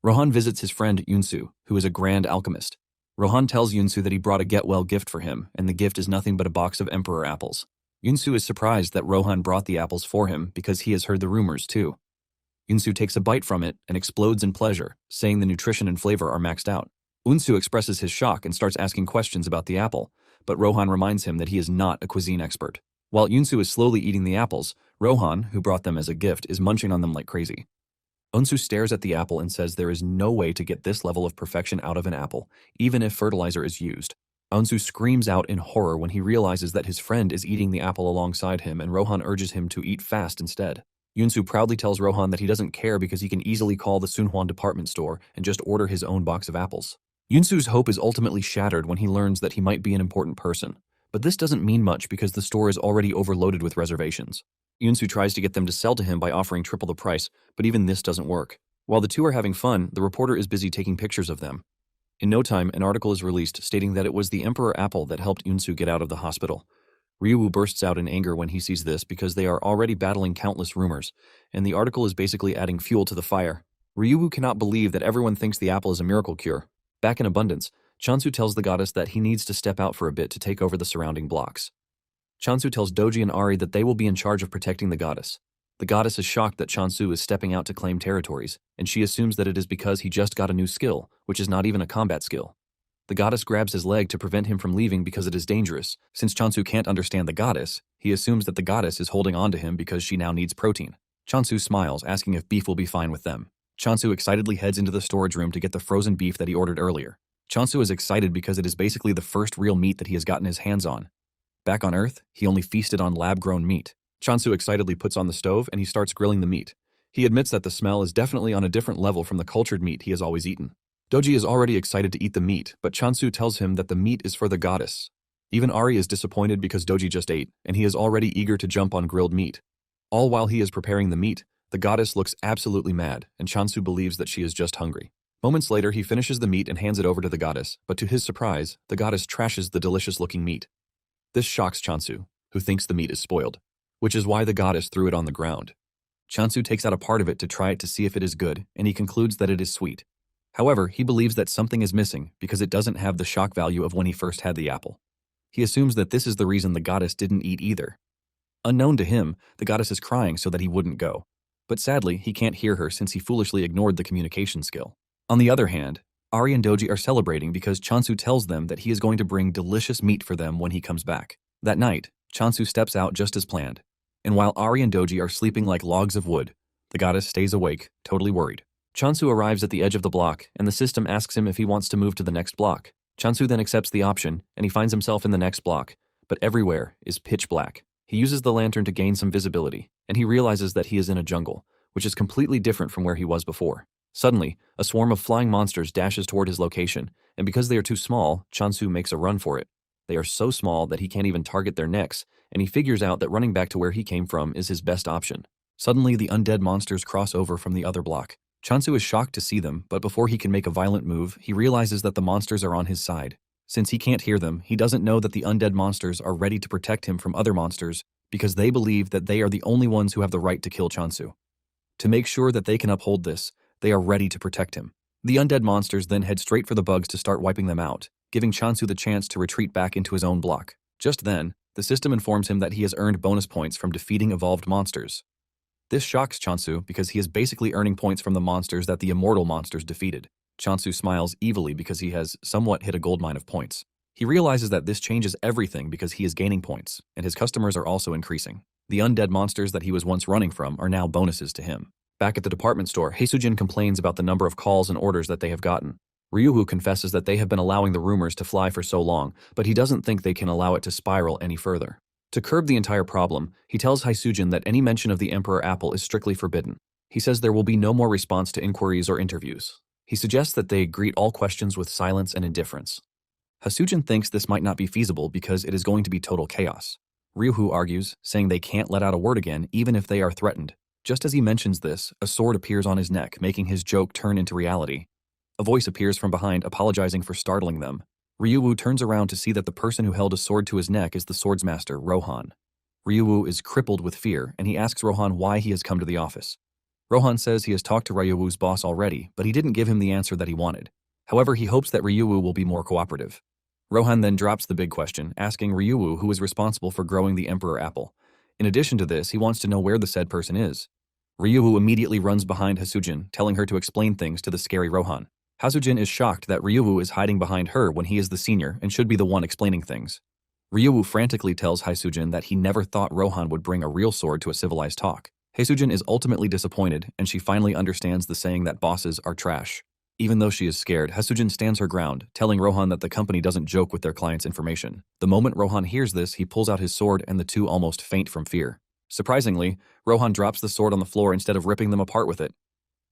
Rohan visits his friend Yunsu, who is a grand alchemist. Rohan tells Yunsu that he brought a get-well gift for him, and the gift is nothing but a box of Emperor apples. Yunsu is surprised that Rohan brought the apples for him because he has heard the rumors too. Yunsu takes a bite from it and explodes in pleasure, saying the nutrition and flavor are maxed out. Unsu expresses his shock and starts asking questions about the apple, but Rohan reminds him that he is not a cuisine expert. While Yunsu is slowly eating the apples, Rohan, who brought them as a gift, is munching on them like crazy. Unsu stares at the apple and says there is no way to get this level of perfection out of an apple, even if fertilizer is used. Unsu screams out in horror when he realizes that his friend is eating the apple alongside him and Rohan urges him to eat fast instead. Yunsu proudly tells Rohan that he doesn't care because he can easily call the Sunhwan department store and just order his own box of apples. Yunsu's hope is ultimately shattered when he learns that he might be an important person, but this doesn't mean much because the store is already overloaded with reservations. Yunsu tries to get them to sell to him by offering triple the price, but even this doesn't work. While the two are having fun, the reporter is busy taking pictures of them. In no time, an article is released stating that it was the Emperor Apple that helped Yunsu get out of the hospital. Ryu bursts out in anger when he sees this because they are already battling countless rumors, and the article is basically adding fuel to the fire. Ryu cannot believe that everyone thinks the apple is a miracle cure. Back in Abundance, Chansu tells the goddess that he needs to step out for a bit to take over the surrounding blocks. Chansu tells Doji and Ari that they will be in charge of protecting the goddess. The goddess is shocked that Chansu is stepping out to claim territories, and she assumes that it is because he just got a new skill, which is not even a combat skill. The goddess grabs his leg to prevent him from leaving because it is dangerous. Since Chansu can't understand the goddess, He assumes that the goddess is holding on to him because she now needs protein. Chansu smiles, asking if beef will be fine with them. Chansu excitedly heads into the storage room to get the frozen beef that he ordered earlier. Chansu is excited because it is basically the first real meat that he has gotten his hands on. Back on Earth, he only feasted on lab-grown meat. Chansu excitedly puts on the stove and he starts grilling the meat. He admits that the smell is definitely on a different level from the cultured meat he has always eaten. Doji is already excited to eat the meat, but Chansu tells him that the meat is for the goddess. Even Ari is disappointed because Doji just ate, and he is already eager to jump on grilled meat. All while he is preparing the meat, the goddess looks absolutely mad, and Chansu believes that she is just hungry. Moments later, he finishes the meat and hands it over to the goddess, but to his surprise, the goddess trashes the delicious-looking meat. This shocks Chansu, who thinks the meat is spoiled, which is why the goddess threw it on the ground. Chansu takes out a part of it to try it to see if it is good, and he concludes that it is sweet. However, he believes that something is missing because it doesn't have the shock value of when he first had the apple. He assumes that this is the reason the goddess didn't eat either. Unknown to him, the goddess is crying so that he wouldn't go. But sadly, he can't hear her since he foolishly ignored the communication skill. On the other hand, Ari and Doji are celebrating because Chansu tells them that he is going to bring delicious meat for them when he comes back. That night, Chansu steps out just as planned. And while Ari and Doji are sleeping like logs of wood, the goddess stays awake, totally worried. Chansu arrives at the edge of the block, and the system asks him if he wants to move to the next block. Chansu then accepts the option, and he finds himself in the next block, but everywhere is pitch black. He uses the lantern to gain some visibility, and he realizes that he is in a jungle, which is completely different from where he was before. Suddenly, a swarm of flying monsters dashes toward his location, and because they are too small, Chansu makes a run for it. They are so small that he can't even target their necks, and he figures out that running back to where he came from is his best option. Suddenly, the undead monsters cross over from the other block. Chansu is shocked to see them, but before he can make a violent move, he realizes that the monsters are on his side. Since he can't hear them, he doesn't know that the undead monsters are ready to protect him from other monsters because they believe that they are the only ones who have the right to kill Chansu. To make sure that they can uphold this, they are ready to protect him. The undead monsters then head straight for the bugs to start wiping them out, giving Chansu the chance to retreat back into his own block. Just then, the system informs him that he has earned bonus points from defeating evolved monsters. This shocks Chansu because he is basically earning points from the monsters that the immortal monsters defeated. Chansu smiles evilly because he has somewhat hit a goldmine of points. He realizes that this changes everything because he is gaining points, and his customers are also increasing. The undead monsters that he was once running from are now bonuses to him. Back at the department store, Heisujin complains about the number of calls and orders that they have gotten. Ryuhu confesses that they have been allowing the rumors to fly for so long, but he doesn't think they can allow it to spiral any further. To curb the entire problem, he tells Heisujin that any mention of the Emperor Apple is strictly forbidden. He says there will be no more response to inquiries or interviews. He suggests that they greet all questions with silence and indifference. Heisujin thinks this might not be feasible because it is going to be total chaos. Ryuhu argues, saying they can't let out a word again even if they are threatened. Just as he mentions this, a sword appears on his neck, making his joke turn into reality. A voice appears from behind, apologizing for startling them. Ryuwu turns around to see that the person who held a sword to his neck is the swordsmaster, Rohan. Ryuwu is crippled with fear, and he asks Rohan why he has come to the office. Rohan says he has talked to Ryuwu's boss already, but he didn't give him the answer that he wanted. However, he hopes that Ryuwu will be more cooperative. Rohan then drops the big question, asking Ryuwu who is responsible for growing the Emperor Apple. In addition to this, he wants to know where the said person is. Ryuwu immediately runs behind Heisujin, telling her to explain things to the scary Rohan. Heisujin is shocked that Ryuwu is hiding behind her when he is the senior and should be the one explaining things. Ryuwu frantically tells Heisujin that he never thought Rohan would bring a real sword to a civilized talk. Heisujin is ultimately disappointed, and she finally understands the saying that bosses are trash. Even though she is scared, Heisujin stands her ground, telling Rohan that the company doesn't joke with their clients' information. The moment Rohan hears this, he pulls out his sword and the two almost faint from fear. Surprisingly, Rohan drops the sword on the floor instead of ripping them apart with it.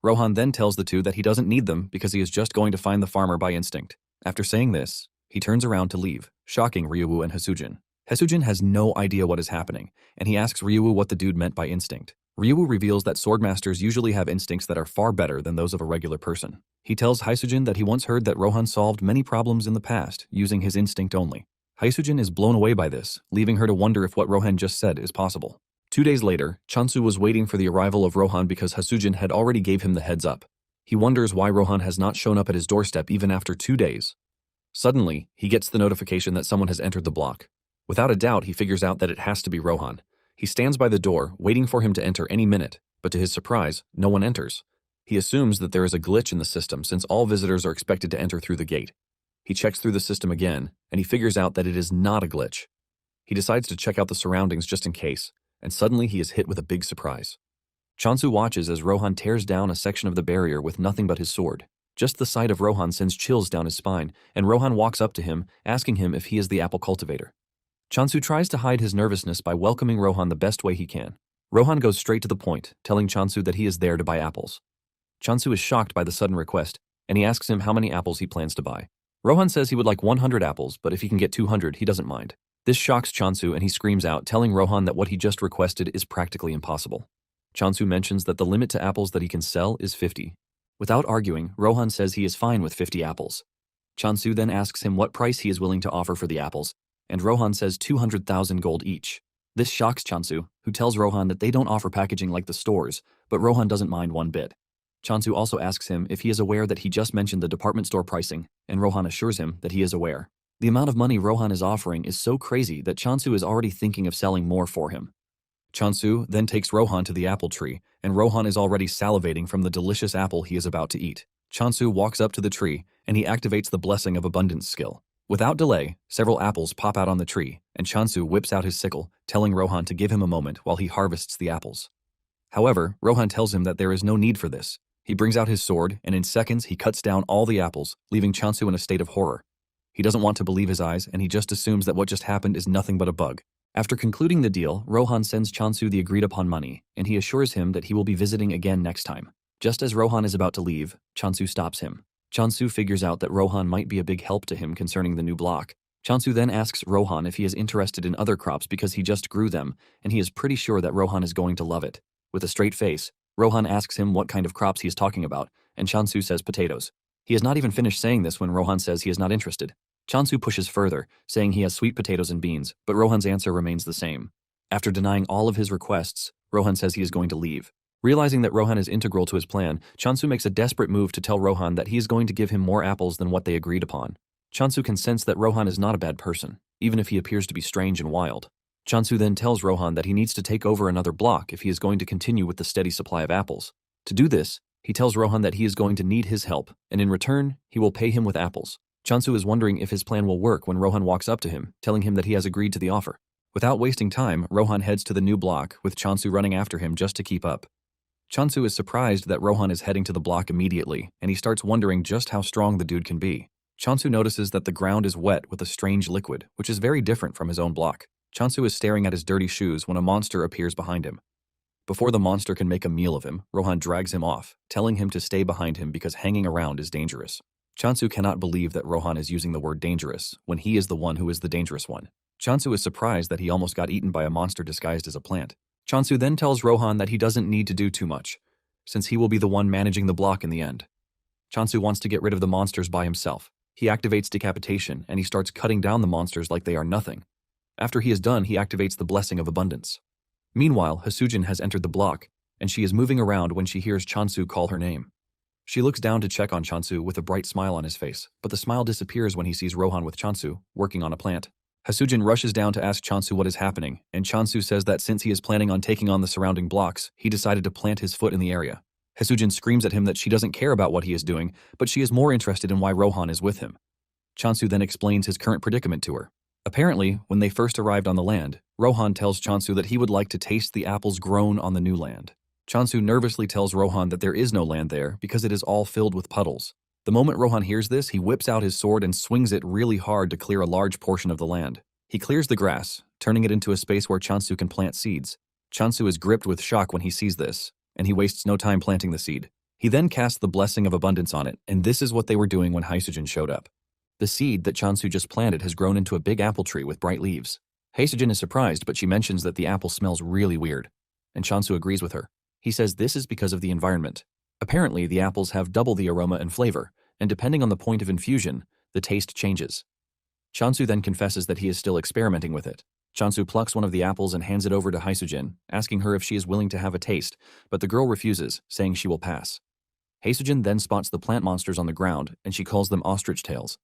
Rohan then tells the two that he doesn't need them because he is just going to find the farmer by instinct. After saying this, he turns around to leave, shocking Ryuwu and Heisujin. Heisujin has no idea what is happening, and he asks Ryuwu what the dude meant by instinct. Ryuwu reveals that swordmasters usually have instincts that are far better than those of a regular person. He tells Heisujin that he once heard that Rohan solved many problems in the past using his instinct only. Heisujin is blown away by this, leaving her to wonder if what Rohan just said is possible. 2 days later, Chansu was waiting for the arrival of Rohan because Heisujin had already gave him the heads up. He wonders why Rohan has not shown up at his doorstep even after 2 days. Suddenly, he gets the notification that someone has entered the block. Without a doubt, he figures out that it has to be Rohan. He stands by the door, waiting for him to enter any minute, but to his surprise, no one enters. He assumes that there is a glitch in the system since all visitors are expected to enter through the gate. He checks through the system again, and he figures out that it is not a glitch. He decides to check out the surroundings just in case, and suddenly he is hit with a big surprise. Chansu watches as Rohan tears down a section of the barrier with nothing but his sword. Just the sight of Rohan sends chills down his spine, and Rohan walks up to him, asking him if he is the apple cultivator. Chansu tries to hide his nervousness by welcoming Rohan the best way he can. Rohan goes straight to the point, telling Chansu that he is there to buy apples. Chansu is shocked by the sudden request, and he asks him how many apples he plans to buy. Rohan says he would like 100 apples, but if he can get 200, he doesn't mind. This shocks Chansu and he screams out, telling Rohan that what he just requested is practically impossible. Chansu mentions that the limit to apples that he can sell is 50. Without arguing, Rohan says he is fine with 50 apples. Chansu then asks him what price he is willing to offer for the apples, and Rohan says 200,000 gold each. This shocks Chansu, who tells Rohan that they don't offer packaging like the stores, but Rohan doesn't mind one bit. Chansu also asks him if he is aware that he just mentioned the department store pricing, and Rohan assures him that he is aware. The amount of money Rohan is offering is so crazy that Chansu is already thinking of selling more for him. Chansu then takes Rohan to the apple tree, and Rohan is already salivating from the delicious apple he is about to eat. Chansu walks up to the tree, and he activates the Blessing of Abundance skill. Without delay, several apples pop out on the tree, and Chansu whips out his sickle, telling Rohan to give him a moment while he harvests the apples. However, Rohan tells him that there is no need for this. He brings out his sword, and in seconds he cuts down all the apples, leaving Chansu in a state of horror. He doesn't want to believe his eyes, and he just assumes that what just happened is nothing but a bug. After concluding the deal, Rohan sends Chansu the agreed-upon money, and he assures him that he will be visiting again next time. Just as Rohan is about to leave, Chansu stops him. Chansu figures out that Rohan might be a big help to him concerning the new block. Chansu then asks Rohan if he is interested in other crops because he just grew them, and he is pretty sure that Rohan is going to love it. With a straight face, Rohan asks him what kind of crops he is talking about, and Chansu says potatoes. He has not even finished saying this when Rohan says he is not interested. Chansu pushes further, saying he has sweet potatoes and beans, but Rohan's answer remains the same. After denying all of his requests, Rohan says he is going to leave. Realizing that Rohan is integral to his plan, Chansu makes a desperate move to tell Rohan that he is going to give him more apples than what they agreed upon. Chansu can sense that Rohan is not a bad person, even if he appears to be strange and wild. Chansu then tells Rohan that he needs to take over another block if he is going to continue with the steady supply of apples. To do this, he tells Rohan that he is going to need his help, and in return, he will pay him with apples. Chansu is wondering if his plan will work when Rohan walks up to him, telling him that he has agreed to the offer. Without wasting time, Rohan heads to the new block, with Chansu running after him just to keep up. Chansu is surprised that Rohan is heading to the block immediately, and he starts wondering just how strong the dude can be. Chansu notices that the ground is wet with a strange liquid, which is very different from his own block. Chansu is staring at his dirty shoes when a monster appears behind him. Before the monster can make a meal of him, Rohan drags him off, telling him to stay behind him because hanging around is dangerous. Chansu cannot believe that Rohan is using the word dangerous when he is the one who is the dangerous one. Chansu is surprised that he almost got eaten by a monster disguised as a plant. Chansu then tells Rohan that he doesn't need to do too much, since he will be the one managing the block in the end. Chansu wants to get rid of the monsters by himself. He activates decapitation and he starts cutting down the monsters like they are nothing. After he is done, he activates the Blessing of Abundance. Meanwhile, Hasujin has entered the block, and she is moving around when she hears Chansu call her name. She looks down to check on Chansu with a bright smile on his face, but the smile disappears when he sees Rohan with Chansu, working on a plant. Hasujin rushes down to ask Chansu what is happening, and Chansu says that since he is planning on taking on the surrounding blocks, he decided to plant his foot in the area. Hasujin screams at him that she doesn't care about what he is doing, but she is more interested in why Rohan is with him. Chansu then explains his current predicament to her. Apparently, when they first arrived on the land, Rohan tells Chansu that he would like to taste the apples grown on the new land. Chansu nervously tells Rohan that there is no land there because it is all filled with puddles. The moment Rohan hears this, he whips out his sword and swings it really hard to clear a large portion of the land. He clears the grass, turning it into a space where Chansu can plant seeds. Chansu is gripped with shock when he sees this, and he wastes no time planting the seed. He then casts the Blessing of Abundance on it, and this is what they were doing when Hasujin showed up. The seed that Chansu just planted has grown into a big apple tree with bright leaves. Hasujin is surprised, but she mentions that the apple smells really weird, and Chansu agrees with her. He says this is because of the environment. Apparently, the apples have double the aroma and flavor, and depending on the point of infusion, the taste changes. Chansu then confesses that he is still experimenting with it. Chansu plucks one of the apples and hands it over to Hasujin, asking her if she is willing to have a taste, but the girl refuses, saying she will pass. Hasujin then spots the plant monsters on the ground, and she calls them ostrich tails.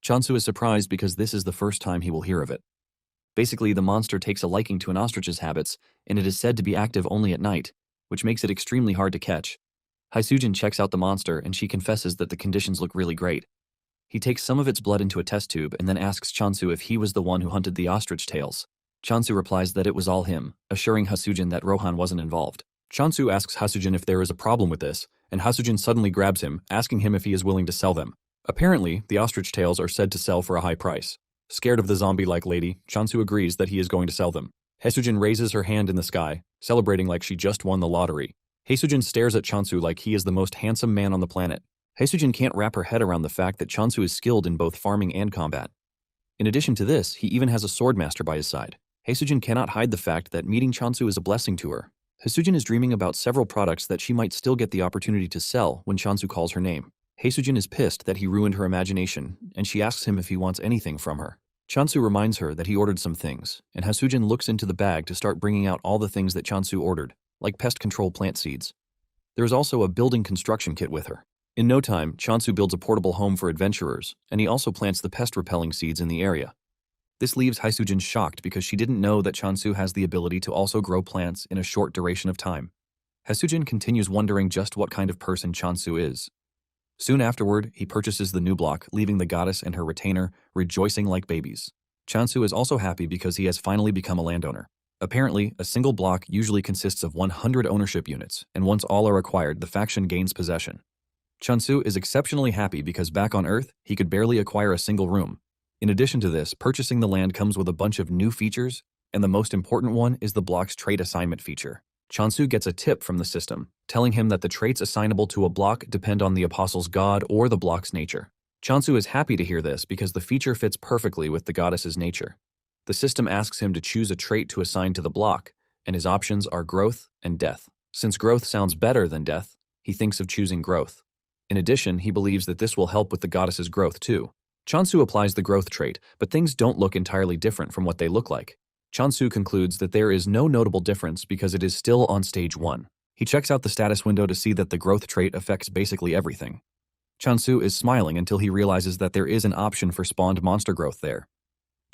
Chansu is surprised because this is the first time he will hear of it. Basically, the monster takes a liking to an ostrich's habits, and it is said to be active only at night, which makes it extremely hard to catch. Hasujin checks out the monster, and she confesses that the conditions look really great. He takes some of its blood into a test tube and then asks Chansu if he was the one who hunted the ostrich tails. Chansu replies that it was all him, assuring Hasujin that Rohan wasn't involved. Chansu asks Hasujin if there is a problem with this, and Hasujin suddenly grabs him, asking him if he is willing to sell them. Apparently, the ostrich tails are said to sell for a high price. Scared of the zombie-like lady, Chansu agrees that he is going to sell them. Hasujin raises her hand in the sky, celebrating like she just won the lottery. Hasujin stares at Chansu like he is the most handsome man on the planet. Hasujin can't wrap her head around the fact that Chansu is skilled in both farming and combat. In addition to this, he even has a swordmaster by his side. Hasujin cannot hide the fact that meeting Chansu is a blessing to her. Hasujin is dreaming about several products that she might still get the opportunity to sell when Chansu calls her name. Hasujin is pissed that he ruined her imagination, and she asks him if he wants anything from her. Chansu reminds her that he ordered some things, and Hasujin looks into the bag to start bringing out all the things that Chansu ordered, like pest control plant seeds. There is also a building construction kit with her. In no time, Chansu builds a portable home for adventurers, and he also plants the pest-repelling seeds in the area. This leaves Hasujin shocked because she didn't know that Chansu has the ability to also grow plants in a short duration of time. Hasujin continues wondering just what kind of person Chansu is. Soon afterward, he purchases the new block, leaving the goddess and her retainer rejoicing like babies. Chansu is also happy because he has finally become a landowner. Apparently, a single block usually consists of 100 ownership units, and once all are acquired, the faction gains possession. Chansu is exceptionally happy because back on Earth, he could barely acquire a single room. In addition to this, purchasing the land comes with a bunch of new features, and the most important one is the block's trait assignment feature. Chansu gets a tip from the system, telling him that the traits assignable to a block depend on the apostle's god or the block's nature. Chansu is happy to hear this because the feature fits perfectly with the goddess's nature. The system asks him to choose a trait to assign to the block, and his options are growth and death. Since growth sounds better than death, he thinks of choosing growth. In addition, he believes that this will help with the goddess's growth too. Chansu applies the growth trait, but things don't look entirely different from what they look like. Chansu concludes that there is no notable difference because it is still on stage 1. He checks out the status window to see that the growth trait affects basically everything. Chansu is smiling until he realizes that there is an option for spawned monster growth there.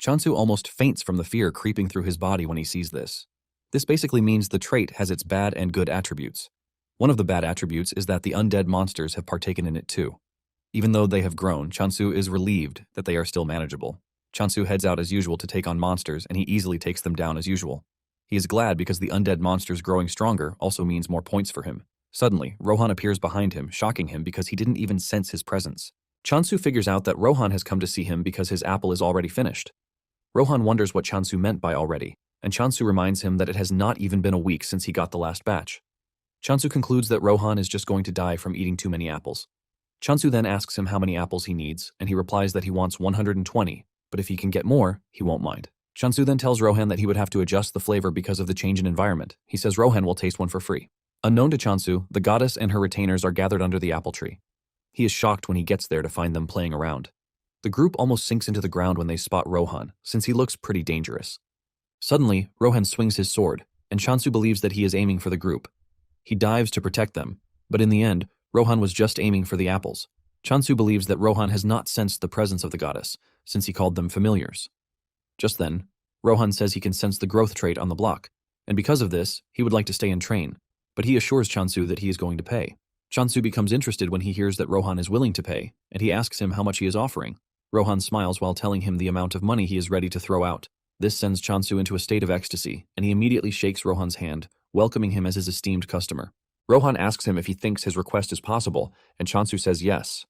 Chansu almost faints from the fear creeping through his body when he sees this. This basically means the trait has its bad and good attributes. One of the bad attributes is that the undead monsters have partaken in it too. Even though they have grown, Chansu is relieved that they are still manageable. Chansu heads out as usual to take on monsters, and he easily takes them down as usual. He is glad because the undead monsters growing stronger also means more points for him. Suddenly, Rohan appears behind him, shocking him because he didn't even sense his presence. Chansu figures out that Rohan has come to see him because his apple is already finished. Rohan wonders what Chansu meant by already, and Chansu reminds him that it has not even been a week since he got the last batch. Chansu concludes that Rohan is just going to die from eating too many apples. Chansu then asks him how many apples he needs, and he replies that he wants 120, but if he can get more, he won't mind. Chansu then tells Rohan that he would have to adjust the flavor because of the change in environment. He says Rohan will taste one for free. Unknown to Chansu, the goddess and her retainers are gathered under the apple tree. He is shocked when he gets there to find them playing around. The group almost sinks into the ground when they spot Rohan, since he looks pretty dangerous. Suddenly, Rohan swings his sword, and Chansu believes that he is aiming for the group. He dives to protect them, but in the end, Rohan was just aiming for the apples. Chansu believes that Rohan has not sensed the presence of the goddess, since he called them familiars. Just then, Rohan says he can sense the growth trait on the block, and because of this, he would like to stay and train, but he assures Chansu that he is going to pay. Chansu becomes interested when he hears that Rohan is willing to pay, and he asks him how much he is offering. Rohan smiles while telling him the amount of money he is ready to throw out. This sends Chansu into a state of ecstasy, and he immediately shakes Rohan's hand, welcoming him as his esteemed customer. Rohan asks him if he thinks his request is possible, and Chansu says yes.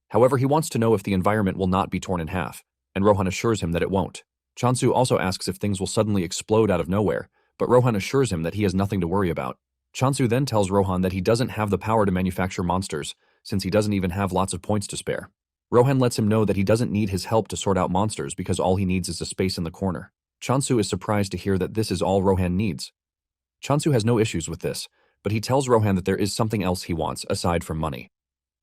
However, he wants to know if the environment will not be torn in half, and Rohan assures him that it won't. Chansu also asks if things will suddenly explode out of nowhere, but Rohan assures him that he has nothing to worry about. Chansu then tells Rohan that he doesn't have the power to manufacture monsters, since he doesn't even have lots of points to spare. Rohan lets him know that he doesn't need his help to sort out monsters because all he needs is a space in the corner. Chansu is surprised to hear that this is all Rohan needs. Chansu has no issues with this, but he tells Rohan that there is something else he wants aside from money.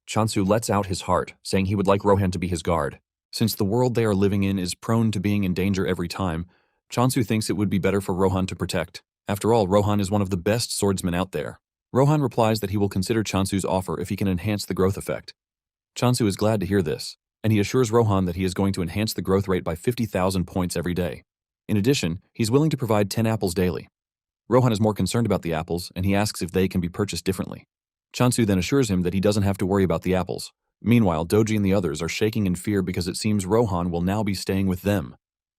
Chansu lets out his heart, saying he would like Rohan to be his guard. Since the world they are living in is prone to being in danger every time, Chansu thinks it would be better for Rohan to protect. After all, Rohan is one of the best swordsmen out there. Rohan replies that he will consider Chansu's offer if he can enhance the growth effect. Chansu is glad to hear this, and he assures Rohan that he is going to enhance the growth rate by 50,000 points every day. In addition, he's willing to provide 10 apples daily. Rohan is more concerned about the apples, and he asks if they can be purchased differently. Chansu then assures him that he doesn't have to worry about the apples, Meanwhile, Doji and the others are shaking in fear because it seems Rohan will now be staying with them.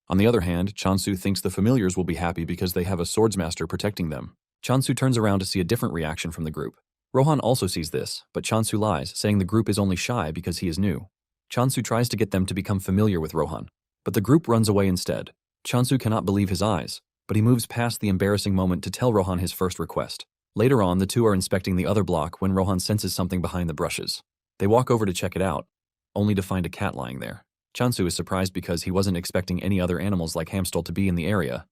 On the other hand, Chansu thinks the familiars will be happy because they have a swordsmaster protecting them. Chansu turns around to see a different reaction from the group. Rohan also sees this, but Chansu lies, saying the group is only shy because he is new. Chansu tries to get them to become familiar with Rohan, but the group runs away instead. Chansu cannot believe his eyes, but he moves past the embarrassing moment to tell Rohan his first request. Later on, the two are inspecting the other block when Rohan senses something behind the brushes. They walk over to check it out, only to find a cat lying there. Chansu is surprised because he wasn't expecting any other animals like Hamstall to be in the area.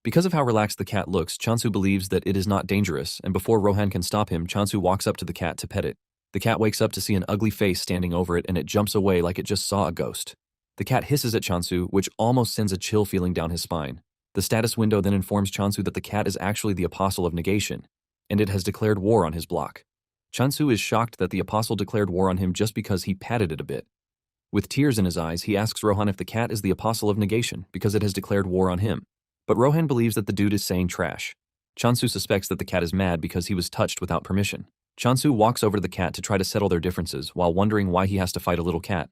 Because of how relaxed the cat looks, Chansu believes that it is not dangerous, and before Rohan can stop him, Chansu walks up to the cat to pet it. The cat wakes up to see an ugly face standing over it, and it jumps away like it just saw a ghost. The cat hisses at Chansu, which almost sends a chill feeling down his spine. The status window then informs Chansu that the cat is actually the Apostle of Negation, and it has declared war on his block. Chansu is shocked that the Apostle declared war on him just because he patted it a bit. With tears in his eyes, he asks Rohan if the cat is the Apostle of Negation because it has declared war on him. But Rohan believes that the dude is saying trash. Chansu suspects that the cat is mad because he was touched without permission. Chansu walks over to the cat to try to settle their differences while wondering why he has to fight a little cat.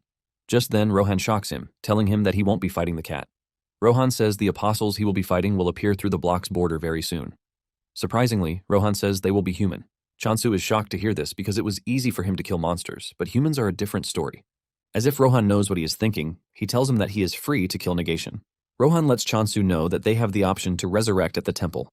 Just then, Rohan shocks him, telling him that he won't be fighting the cat. Rohan says the apostles he will be fighting will appear through the block's border very soon. Surprisingly, Rohan says they will be human. Chansu is shocked to hear this because it was easy for him to kill monsters, but humans are a different story. As if Rohan knows what he is thinking, he tells him that he is free to kill Negation. Rohan lets Chansu know that they have the option to resurrect at the temple.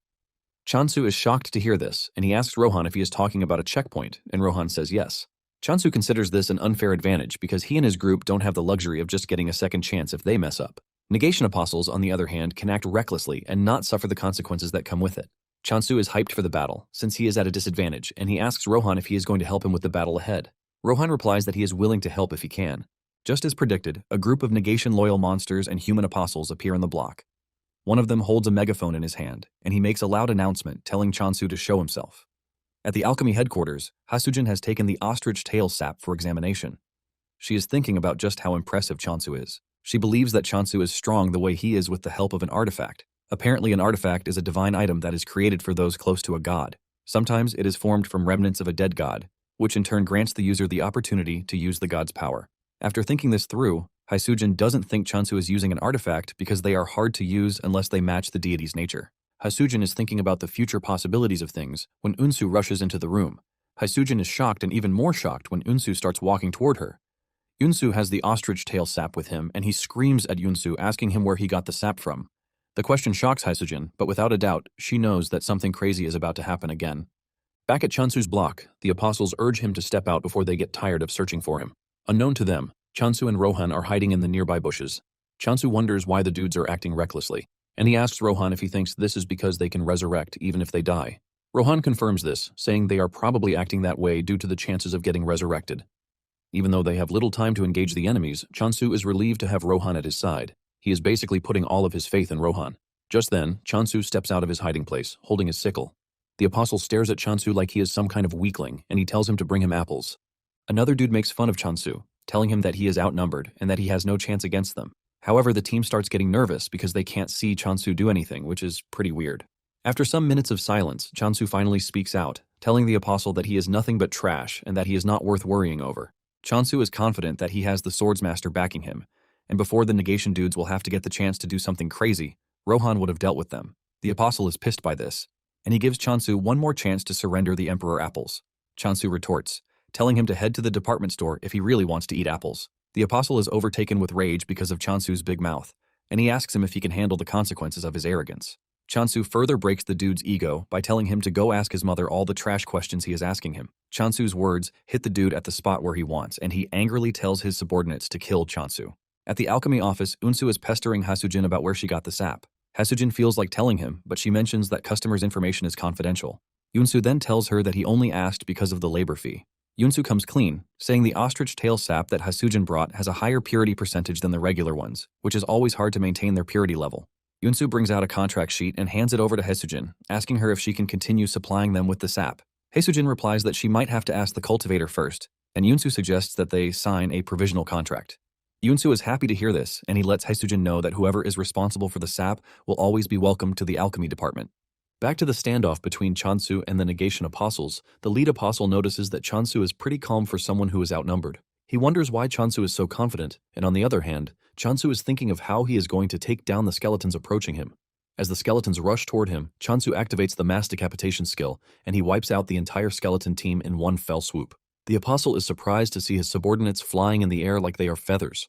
Chansu is shocked to hear this, and he asks Rohan if he is talking about a checkpoint, and Rohan says yes. Chansu considers this an unfair advantage because he and his group don't have the luxury of just getting a second chance if they mess up. Negation apostles, on the other hand, can act recklessly and not suffer the consequences that come with it. Chansu is hyped for the battle, since he is at a disadvantage, and he asks Rohan if he is going to help him with the battle ahead. Rohan replies that he is willing to help if he can. Just as predicted, a group of Negation-loyal monsters and human apostles appear on the block. One of them holds a megaphone in his hand, and he makes a loud announcement telling Chansu to show himself. At the alchemy headquarters, Hasujin has taken the ostrich tail sap for examination. She is thinking about just how impressive Chansu is. She believes that Chansu is strong the way he is with the help of an artifact. Apparently, an artifact is a divine item that is created for those close to a god. Sometimes it is formed from remnants of a dead god, which in turn grants the user the opportunity to use the god's power. After thinking this through, Hasujin doesn't think Chansu is using an artifact because they are hard to use unless they match the deity's nature. Hasujin is thinking about the future possibilities of things when Unsu rushes into the room. Hasujin is shocked and even more shocked when Unsu starts walking toward her. Unsu has the ostrich tail sap with him, and he screams at Unsu, asking him where he got the sap from. The question shocks Hasujin, but without a doubt, she knows that something crazy is about to happen again. Back at Chansu's block, the apostles urge him to step out before they get tired of searching for him. Unknown to them, Chansu and Rohan are hiding in the nearby bushes. Chansu wonders why the dudes are acting recklessly, and he asks Rohan if he thinks this is because they can resurrect even if they die. Rohan confirms this, saying they are probably acting that way due to the chances of getting resurrected. Even though they have little time to engage the enemies, Chansu is relieved to have Rohan at his side. He is basically putting all of his faith in Rohan. Just then, Chansu steps out of his hiding place, holding his sickle. The apostle stares at Chansu like he is some kind of weakling, and he tells him to bring him apples. Another dude makes fun of Chansu, telling him that he is outnumbered and that he has no chance against them. However, the team starts getting nervous because they can't see Chansu do anything, which is pretty weird. After some minutes of silence, Chansu finally speaks out, telling the apostle that he is nothing but trash and that he is not worth worrying over. Chansu is confident that he has the swordsmaster backing him, and before the negation dudes will have to get the chance to do something crazy, Rohan would have dealt with them. The apostle is pissed by this, and he gives Chansu one more chance to surrender the Emperor apples. Chansu retorts, telling him to head to the department store if he really wants to eat apples. The apostle is overtaken with rage because of Chansu's big mouth, and he asks him if he can handle the consequences of his arrogance. Chansu further breaks the dude's ego by telling him to go ask his mother all the trash questions he is asking him. Chansu's words hit the dude at the spot where he wants, and he angrily tells his subordinates to kill Chansu. At the alchemy office, Unsu is pestering Hasujin about where she got the sap. Hasujin feels like telling him, but she mentions that customers' information is confidential. Unsu then tells her that he only asked because of the labor fee. Unsu comes clean, saying the ostrich tail sap that Hasujin brought has a higher purity percentage than the regular ones, which is always hard to maintain their purity level. Unsu brings out a contract sheet and hands it over to Hasujin, asking her if she can continue supplying them with the sap. Hasujin replies that she might have to ask the cultivator first, and Unsu suggests that they sign a provisional contract. Unsu is happy to hear this, and he lets Hasujin know that whoever is responsible for the sap will always be welcome to the alchemy department. Back to the standoff between Chansu and the negation apostles, the lead apostle notices that Chansu is pretty calm for someone who is outnumbered. He wonders why Chansu is so confident, and on the other hand, Chansu is thinking of how he is going to take down the skeletons approaching him. As the skeletons rush toward him, Chansu activates the mass decapitation skill, and he wipes out the entire skeleton team in one fell swoop. The apostle is surprised to see his subordinates flying in the air like they are feathers.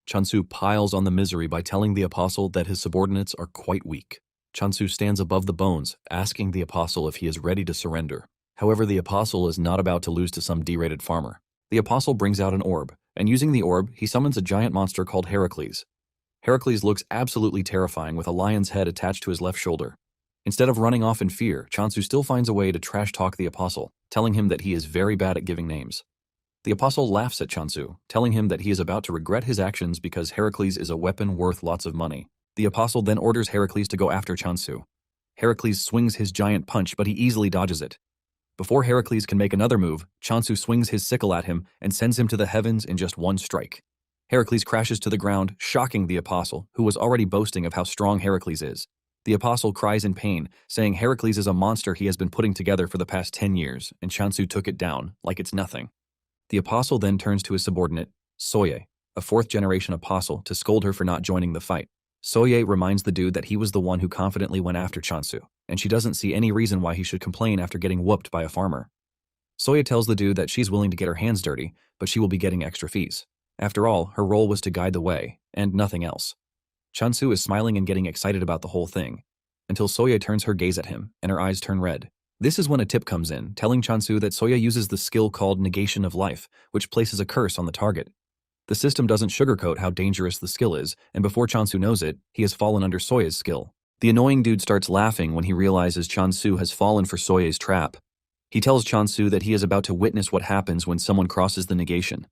Chansu piles on the misery by telling the apostle that his subordinates are quite weak. Chansu stands above the bones, asking the apostle if he is ready to surrender. However, the apostle is not about to lose to some derated farmer. The apostle brings out an orb, and using the orb, he summons a giant monster called Heracles. Heracles looks absolutely terrifying with a lion's head attached to his left shoulder. Instead of running off in fear, Chansu still finds a way to trash-talk the apostle, telling him that he is very bad at giving names. The apostle laughs at Chansu, telling him that he is about to regret his actions because Heracles is a weapon worth lots of money. The apostle then orders Heracles to go after Chansu. Heracles swings his giant punch, but he easily dodges it. Before Heracles can make another move, Chansu swings his sickle at him and sends him to the heavens in just one strike. Heracles crashes to the ground, shocking the apostle, who was already boasting of how strong Heracles is. The apostle cries in pain, saying Heracles is a monster he has been putting together for the past 10 years, and Chansu took it down, like it's nothing. The apostle then turns to his subordinate, Soye, a fourth-generation apostle, to scold her for not joining the fight. Soye reminds the dude that he was the one who confidently went after Chansu, and she doesn't see any reason why he should complain after getting whooped by a farmer. Soye tells the dude that she's willing to get her hands dirty, but she will be getting extra fees. After all, her role was to guide the way, and nothing else. Chansu is smiling and getting excited about the whole thing, until Soye turns her gaze at him, and her eyes turn red. This is when a tip comes in, telling Chansu that Soye uses the skill called Negation of Life, which places a curse on the target. The system doesn't sugarcoat how dangerous the skill is, and before Chansu knows it, he has fallen under Soye's skill. The annoying dude starts laughing when he realizes Chansu has fallen for Soye's trap. He tells Chansu that he is about to witness what happens when someone crosses the negation.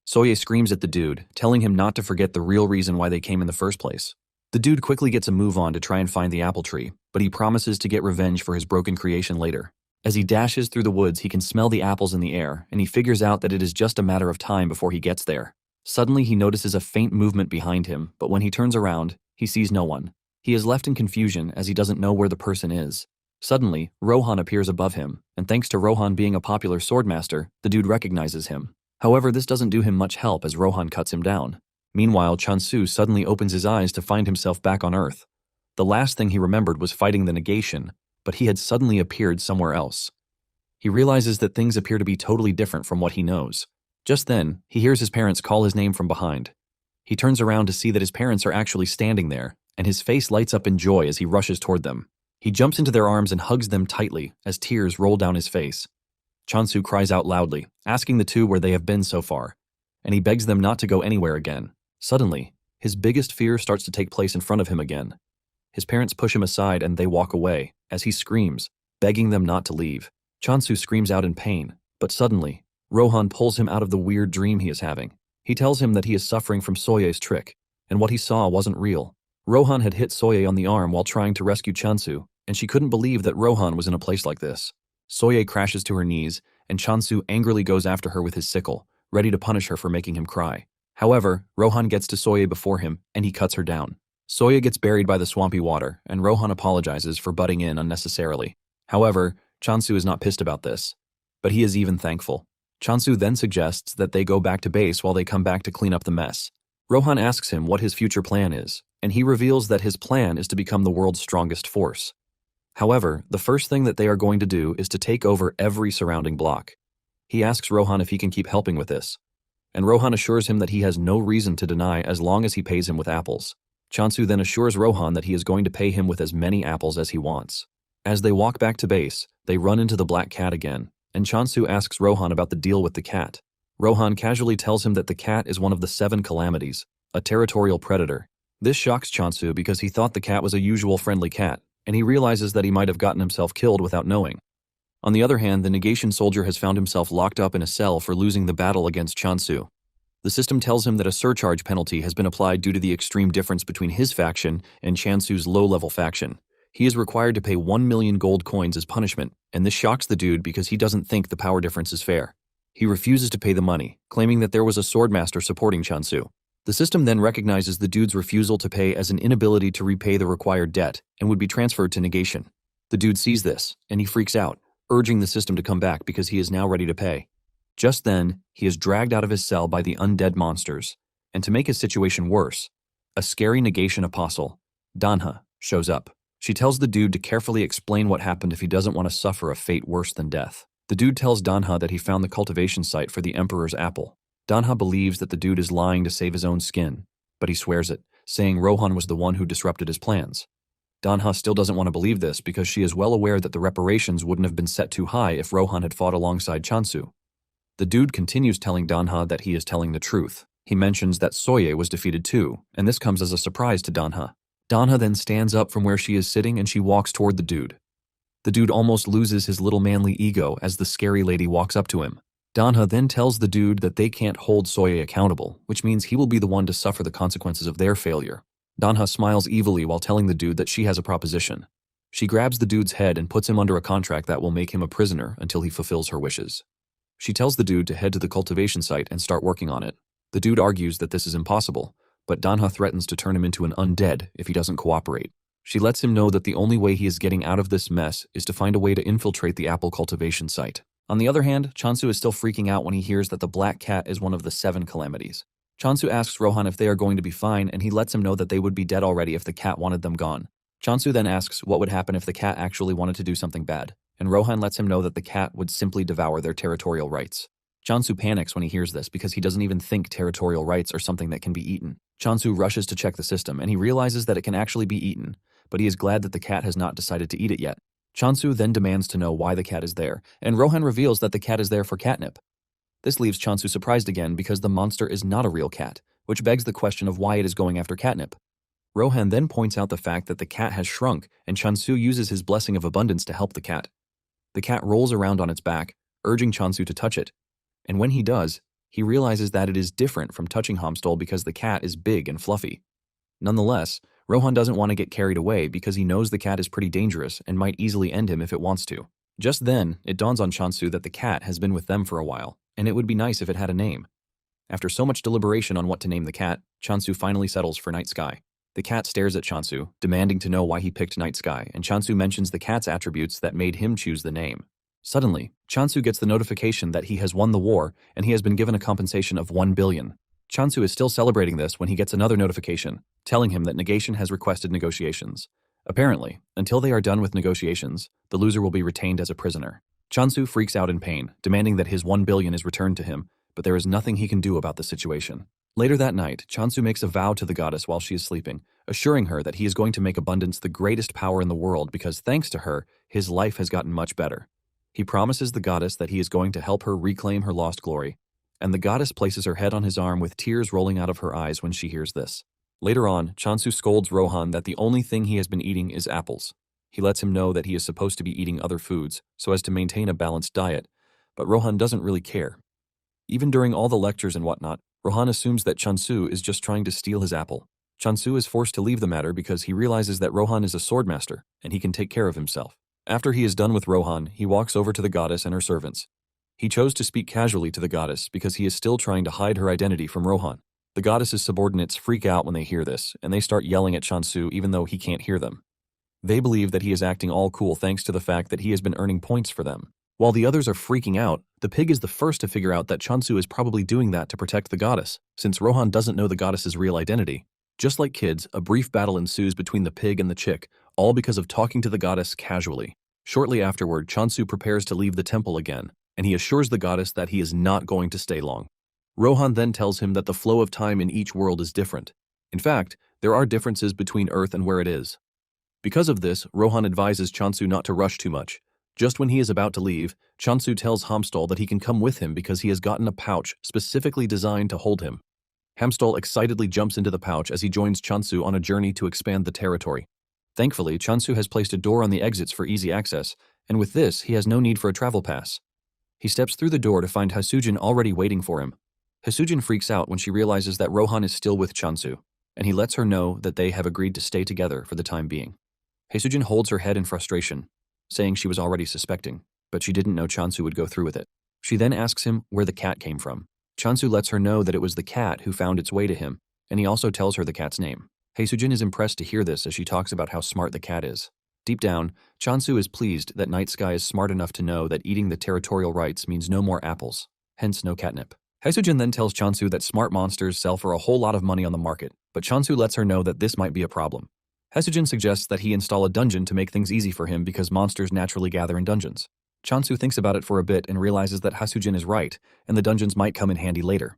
Soye screams at the dude, telling him not to forget the real reason why they came in the first place. The dude quickly gets a move on to try and find the apple tree, but he promises to get revenge for his broken creation later. As he dashes through the woods, he can smell the apples in the air, and he figures out that it is just a matter of time before he gets there. Suddenly, he notices a faint movement behind him, but when he turns around, he sees no one. He is left in confusion as he doesn't know where the person is. Suddenly, Rohan appears above him, and thanks to Rohan being a popular swordmaster, the dude recognizes him. However, this doesn't do him much help as Rohan cuts him down. Meanwhile, Chansu suddenly opens his eyes to find himself back on Earth. The last thing he remembered was fighting the negation, but he had suddenly appeared somewhere else. He realizes that things appear to be totally different from what he knows. Just then, he hears his parents call his name from behind. He turns around to see that his parents are actually standing there, and his face lights up in joy as he rushes toward them. He jumps into their arms and hugs them tightly as tears roll down his face. Chansu cries out loudly, asking the two where they have been so far, and he begs them not to go anywhere again. Suddenly, his biggest fear starts to take place in front of him again. His parents push him aside and they walk away, as he screams, begging them not to leave. Chansu screams out in pain, but suddenly, Rohan pulls him out of the weird dream he is having. He tells him that he is suffering from Soye's trick, and what he saw wasn't real. Rohan had hit Soye on the arm while trying to rescue Chansu, and she couldn't believe that Rohan was in a place like this. Soye crashes to her knees, and Chansu angrily goes after her with his sickle, ready to punish her for making him cry. However, Rohan gets to Soye before him, and he cuts her down. Soye gets buried by the swampy water, and Rohan apologizes for butting in unnecessarily. However, Chansu is not pissed about this, but he is even thankful. Chansu then suggests that they go back to base while they come back to clean up the mess. Rohan asks him what his future plan is, and he reveals that his plan is to become the world's strongest force. However, the first thing that they are going to do is to take over every surrounding block. He asks Rohan if he can keep helping with this, and Rohan assures him that he has no reason to deny as long as he pays him with apples. Chansu then assures Rohan that he is going to pay him with as many apples as he wants. As they walk back to base, they run into the black cat again, and Chansu asks Rohan about the deal with the cat. Rohan casually tells him that the cat is one of the 7 calamities, a territorial predator. This shocks Chansu because he thought the cat was a usual friendly cat, and he realizes that he might have gotten himself killed without knowing. On the other hand, the negation soldier has found himself locked up in a cell for losing the battle against Chansu. The system tells him that a surcharge penalty has been applied due to the extreme difference between his faction and Chansu's low-level faction. He is required to pay 1 million gold coins as punishment, and this shocks the dude because he doesn't think the power difference is fair. He refuses to pay the money, claiming that there was a swordmaster supporting Chansu. The system then recognizes the dude's refusal to pay as an inability to repay the required debt and would be transferred to negation. The dude sees this, and he freaks out, urging the system to come back because he is now ready to pay. Just then, he is dragged out of his cell by the undead monsters, and to make his situation worse, a scary negation apostle, Danha, shows up. She tells the dude to carefully explain what happened if he doesn't want to suffer a fate worse than death. The dude tells Danha that he found the cultivation site for the Emperor's apple. Danha believes that the dude is lying to save his own skin, but he swears it, saying Rohan was the one who disrupted his plans. Danha still doesn't want to believe this because she is well aware that the reparations wouldn't have been set too high if Rohan had fought alongside Chansu. The dude continues telling Danha that he is telling the truth. He mentions that Soye was defeated too, and this comes as a surprise to Danha. Danha then stands up from where she is sitting and she walks toward the dude. The dude almost loses his little manly ego as the scary lady walks up to him. Danha then tells the dude that they can't hold Soye accountable, which means he will be the one to suffer the consequences of their failure. Danha smiles evilly while telling the dude that she has a proposition. She grabs the dude's head and puts him under a contract that will make him a prisoner until he fulfills her wishes. She tells the dude to head to the cultivation site and start working on it. The dude argues that this is impossible, but Danha threatens to turn him into an undead if he doesn't cooperate. She lets him know that the only way he is getting out of this mess is to find a way to infiltrate the apple cultivation site. On the other hand, Chansu is still freaking out when he hears that the black cat is one of the 7 calamities. Chansu asks Rohan if they are going to be fine, and he lets him know that they would be dead already if the cat wanted them gone. Chansu then asks what would happen if the cat actually wanted to do something bad, and Rohan lets him know that the cat would simply devour their territorial rights. Chansu panics when he hears this because he doesn't even think territorial rights are something that can be eaten. Chansu rushes to check the system, and he realizes that it can actually be eaten, but he is glad that the cat has not decided to eat it yet. Chansu then demands to know why the cat is there, and Rohan reveals that the cat is there for catnip. This leaves Chansu surprised again because the monster is not a real cat, which begs the question of why it is going after catnip. Rohan then points out the fact that the cat has shrunk, and Chansu uses his blessing of abundance to help the cat. The cat rolls around on its back, urging Chansu to touch it, and when he does, he realizes that it is different from touching Hamstol because the cat is big and fluffy. Nonetheless, Rohan doesn't want to get carried away because he knows the cat is pretty dangerous and might easily end him if it wants to. Just then, it dawns on Chansu that the cat has been with them for a while, and it would be nice if it had a name. After so much deliberation on what to name the cat, Chansu finally settles for Night Sky. The cat stares at Chansu, demanding to know why he picked Night Sky, and Chansu mentions the cat's attributes that made him choose the name. Suddenly, Chansu gets the notification that he has won the war and he has been given a compensation of 1 billion. Chansu is still celebrating this when he gets another notification, telling him that Negation has requested negotiations. Apparently, until they are done with negotiations, the loser will be retained as a prisoner. Chansu freaks out in pain, demanding that his 1 billion is returned to him, but there is nothing he can do about the situation. Later that night, Chansu makes a vow to the goddess while she is sleeping, assuring her that he is going to make abundance the greatest power in the world because thanks to her, his life has gotten much better. He promises the goddess that he is going to help her reclaim her lost glory, and the goddess places her head on his arm with tears rolling out of her eyes when she hears this. Later on, Chansu scolds Rohan that the only thing he has been eating is apples. He lets him know that he is supposed to be eating other foods so as to maintain a balanced diet, but Rohan doesn't really care. Even during all the lectures and whatnot, Rohan assumes that Chansu is just trying to steal his apple. Chansu is forced to leave the matter because he realizes that Rohan is a swordmaster and he can take care of himself. After he is done with Rohan, he walks over to the goddess and her servants. He chose to speak casually to the goddess because he is still trying to hide her identity from Rohan. The goddess's subordinates freak out when they hear this, and they start yelling at Chansu even though he can't hear them. They believe that he is acting all cool thanks to the fact that he has been earning points for them. While the others are freaking out, the pig is the first to figure out that Chansu is probably doing that to protect the goddess, since Rohan doesn't know the goddess's real identity. Just like kids, a brief battle ensues between the pig and the chick, all because of talking to the goddess casually. Shortly afterward, Chansu prepares to leave the temple again, and he assures the goddess that he is not going to stay long. Rohan then tells him that the flow of time in each world is different. In fact, there are differences between Earth and where it is. Because of this, Rohan advises Chansu not to rush too much. Just when he is about to leave, Chansu tells Hamstol that he can come with him because he has gotten a pouch specifically designed to hold him. Hamstol excitedly jumps into the pouch as he joins Chansu on a journey to expand the territory. Thankfully, Chansu has placed a door on the exits for easy access, and with this, he has no need for a travel pass. He steps through the door to find Hasujin already waiting for him. Hasujin freaks out when she realizes that Rohan is still with Chansu, and he lets her know that they have agreed to stay together for the time being. Hasujin holds her head in frustration, saying she was already suspecting, but she didn't know Chansu would go through with it. She then asks him where the cat came from. Chansu lets her know that it was the cat who found its way to him, and he also tells her the cat's name. Hasujin is impressed to hear this as she talks about how smart the cat is. Deep down, Chansu is pleased that Night Sky is smart enough to know that eating the territorial rights means no more apples. hence no catnip. Haesujin then tells Chansu that smart monsters sell for a whole lot of money on the market, but Chansu lets her know that this might be a problem. Haesujin suggests that he install a dungeon to make things easy for him because monsters naturally gather in dungeons. Chansu thinks about it for a bit and realizes that Haesujin is right, and the dungeons might come in handy later.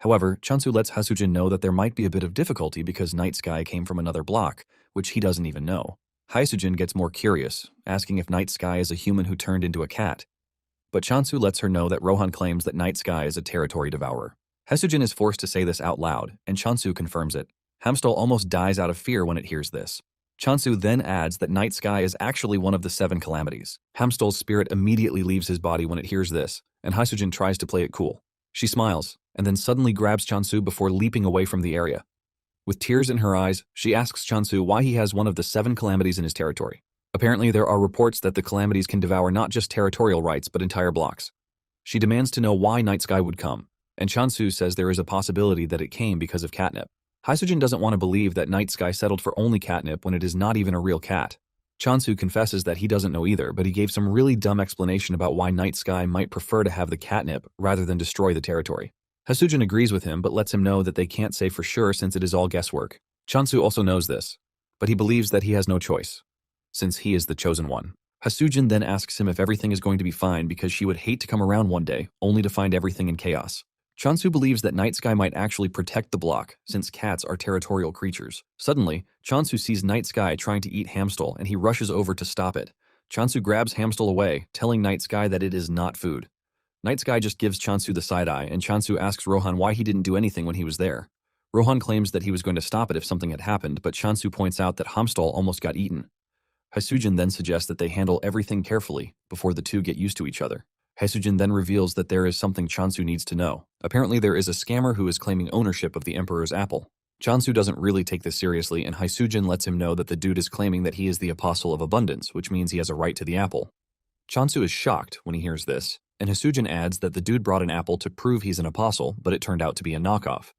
However, Chansu lets Haesujin know that there might be a bit of difficulty because Night Sky came from another block, which he doesn't even know. Haesujin gets more curious, asking if Night Sky is a human who turned into a cat. But Chansu lets her know that Rohan claims that Night Sky is a territory devourer. Haesujin is forced to say this out loud, and Chansu confirms it. Hamstall almost dies out of fear when it hears this. Chansu then adds that Night Sky is actually one of the 7 calamities. Hamstall's spirit immediately leaves his body when it hears this, and Haesujin tries to play it cool. She smiles, and then suddenly grabs Chansu before leaping away from the area. With tears in her eyes, she asks Chansu why he has one of the 7 calamities in his territory. Apparently, there are reports that the calamities can devour not just territorial rights but entire blocks. She demands to know why Night Sky would come, and Chansu says there is a possibility that it came because of catnip. Haesujin doesn't want to believe that Night Sky settled for only catnip when it is not even a real cat. Chansu confesses that he doesn't know either, but he gave some really dumb explanation about why Night Sky might prefer to have the catnip rather than destroy the territory. Haesujin agrees with him but lets him know that they can't say for sure since it is all guesswork. Chansu also knows this, but he believes that he has no choice, since he is the chosen one. Haesujin then asks him if everything is going to be fine because she would hate to come around one day, only to find everything in chaos. Chansu believes that Night Sky might actually protect the block, since cats are territorial creatures. Suddenly, Chansu sees Night Sky trying to eat Hamstall and he rushes over to stop it. Chansu grabs Hamstall away, telling Night Sky that it is not food. Night Sky just gives Chansu the side eye, and Chansu asks Rohan why he didn't do anything when he was there. Rohan claims that he was going to stop it if something had happened, but Chansu points out that Hamstall almost got eaten. Haesujin then suggests that they handle everything carefully before the two get used to each other. Haesujin then reveals that there is something Chansu needs to know. Apparently there is a scammer who is claiming ownership of the Emperor's apple. Chansu doesn't really take this seriously, and Haesujin lets him know that the dude is claiming that he is the Apostle of Abundance, which means he has a right to the apple. Chansu is shocked when he hears this, and Haesujin adds that the dude brought an apple to prove he's an apostle, but it turned out to be a knockoff.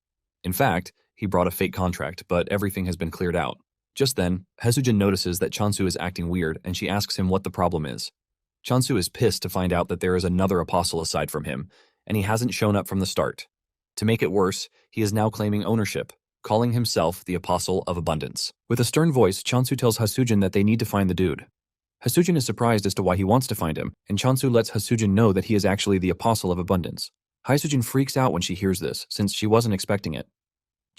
In fact, he brought a fake contract, but everything has been cleared out. Just then, Haesujin notices that Chansu is acting weird, and she asks him what the problem is. Chansu is pissed to find out that there is another apostle aside from him, and he hasn't shown up from the start. To make it worse, he is now claiming ownership, calling himself the Apostle of Abundance. With a stern voice, Chansu tells Haesujin that they need to find the dude. Haesujin is surprised as to why he wants to find him, and Chansu lets Haesujin know that he is actually the Apostle of Abundance. Haesujin freaks out when she hears this, since she wasn't expecting it.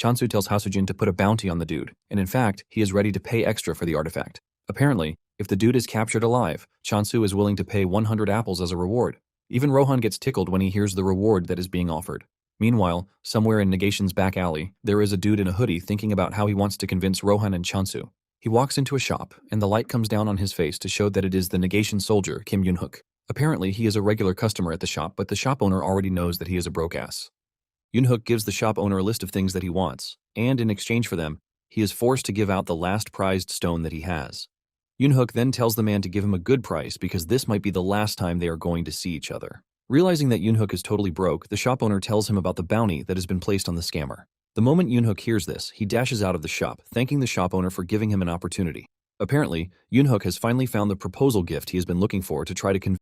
Chansu tells Haesujin to put a bounty on the dude, and in fact, he is ready to pay extra for the artifact. Apparently, if the dude is captured alive, Chansu is willing to pay 100 apples as a reward. Even Rohan gets tickled when he hears the reward that is being offered. Meanwhile, somewhere in Negation's back alley, there is a dude in a hoodie thinking about how he wants to convince Rohan and Chansu. He walks into a shop, and the light comes down on his face to show that it is the Negation soldier, Kim Yunhook. Apparently, he is a regular customer at the shop, but the shop owner already knows that he is a broke-ass. Yunhook gives the shop owner a list of things that he wants, and in exchange for them, he is forced to give out the last prized stone that he has. Yunhook then tells the man to give him a good price because this might be the last time they are going to see each other. Realizing that Yunhook is totally broke, the shop owner tells him about the bounty that has been placed on the scammer. The moment Yunhook hears this, he dashes out of the shop, thanking the shop owner for giving him an opportunity. Apparently, Yunhook has finally found the proposal gift he has been looking for to try to convince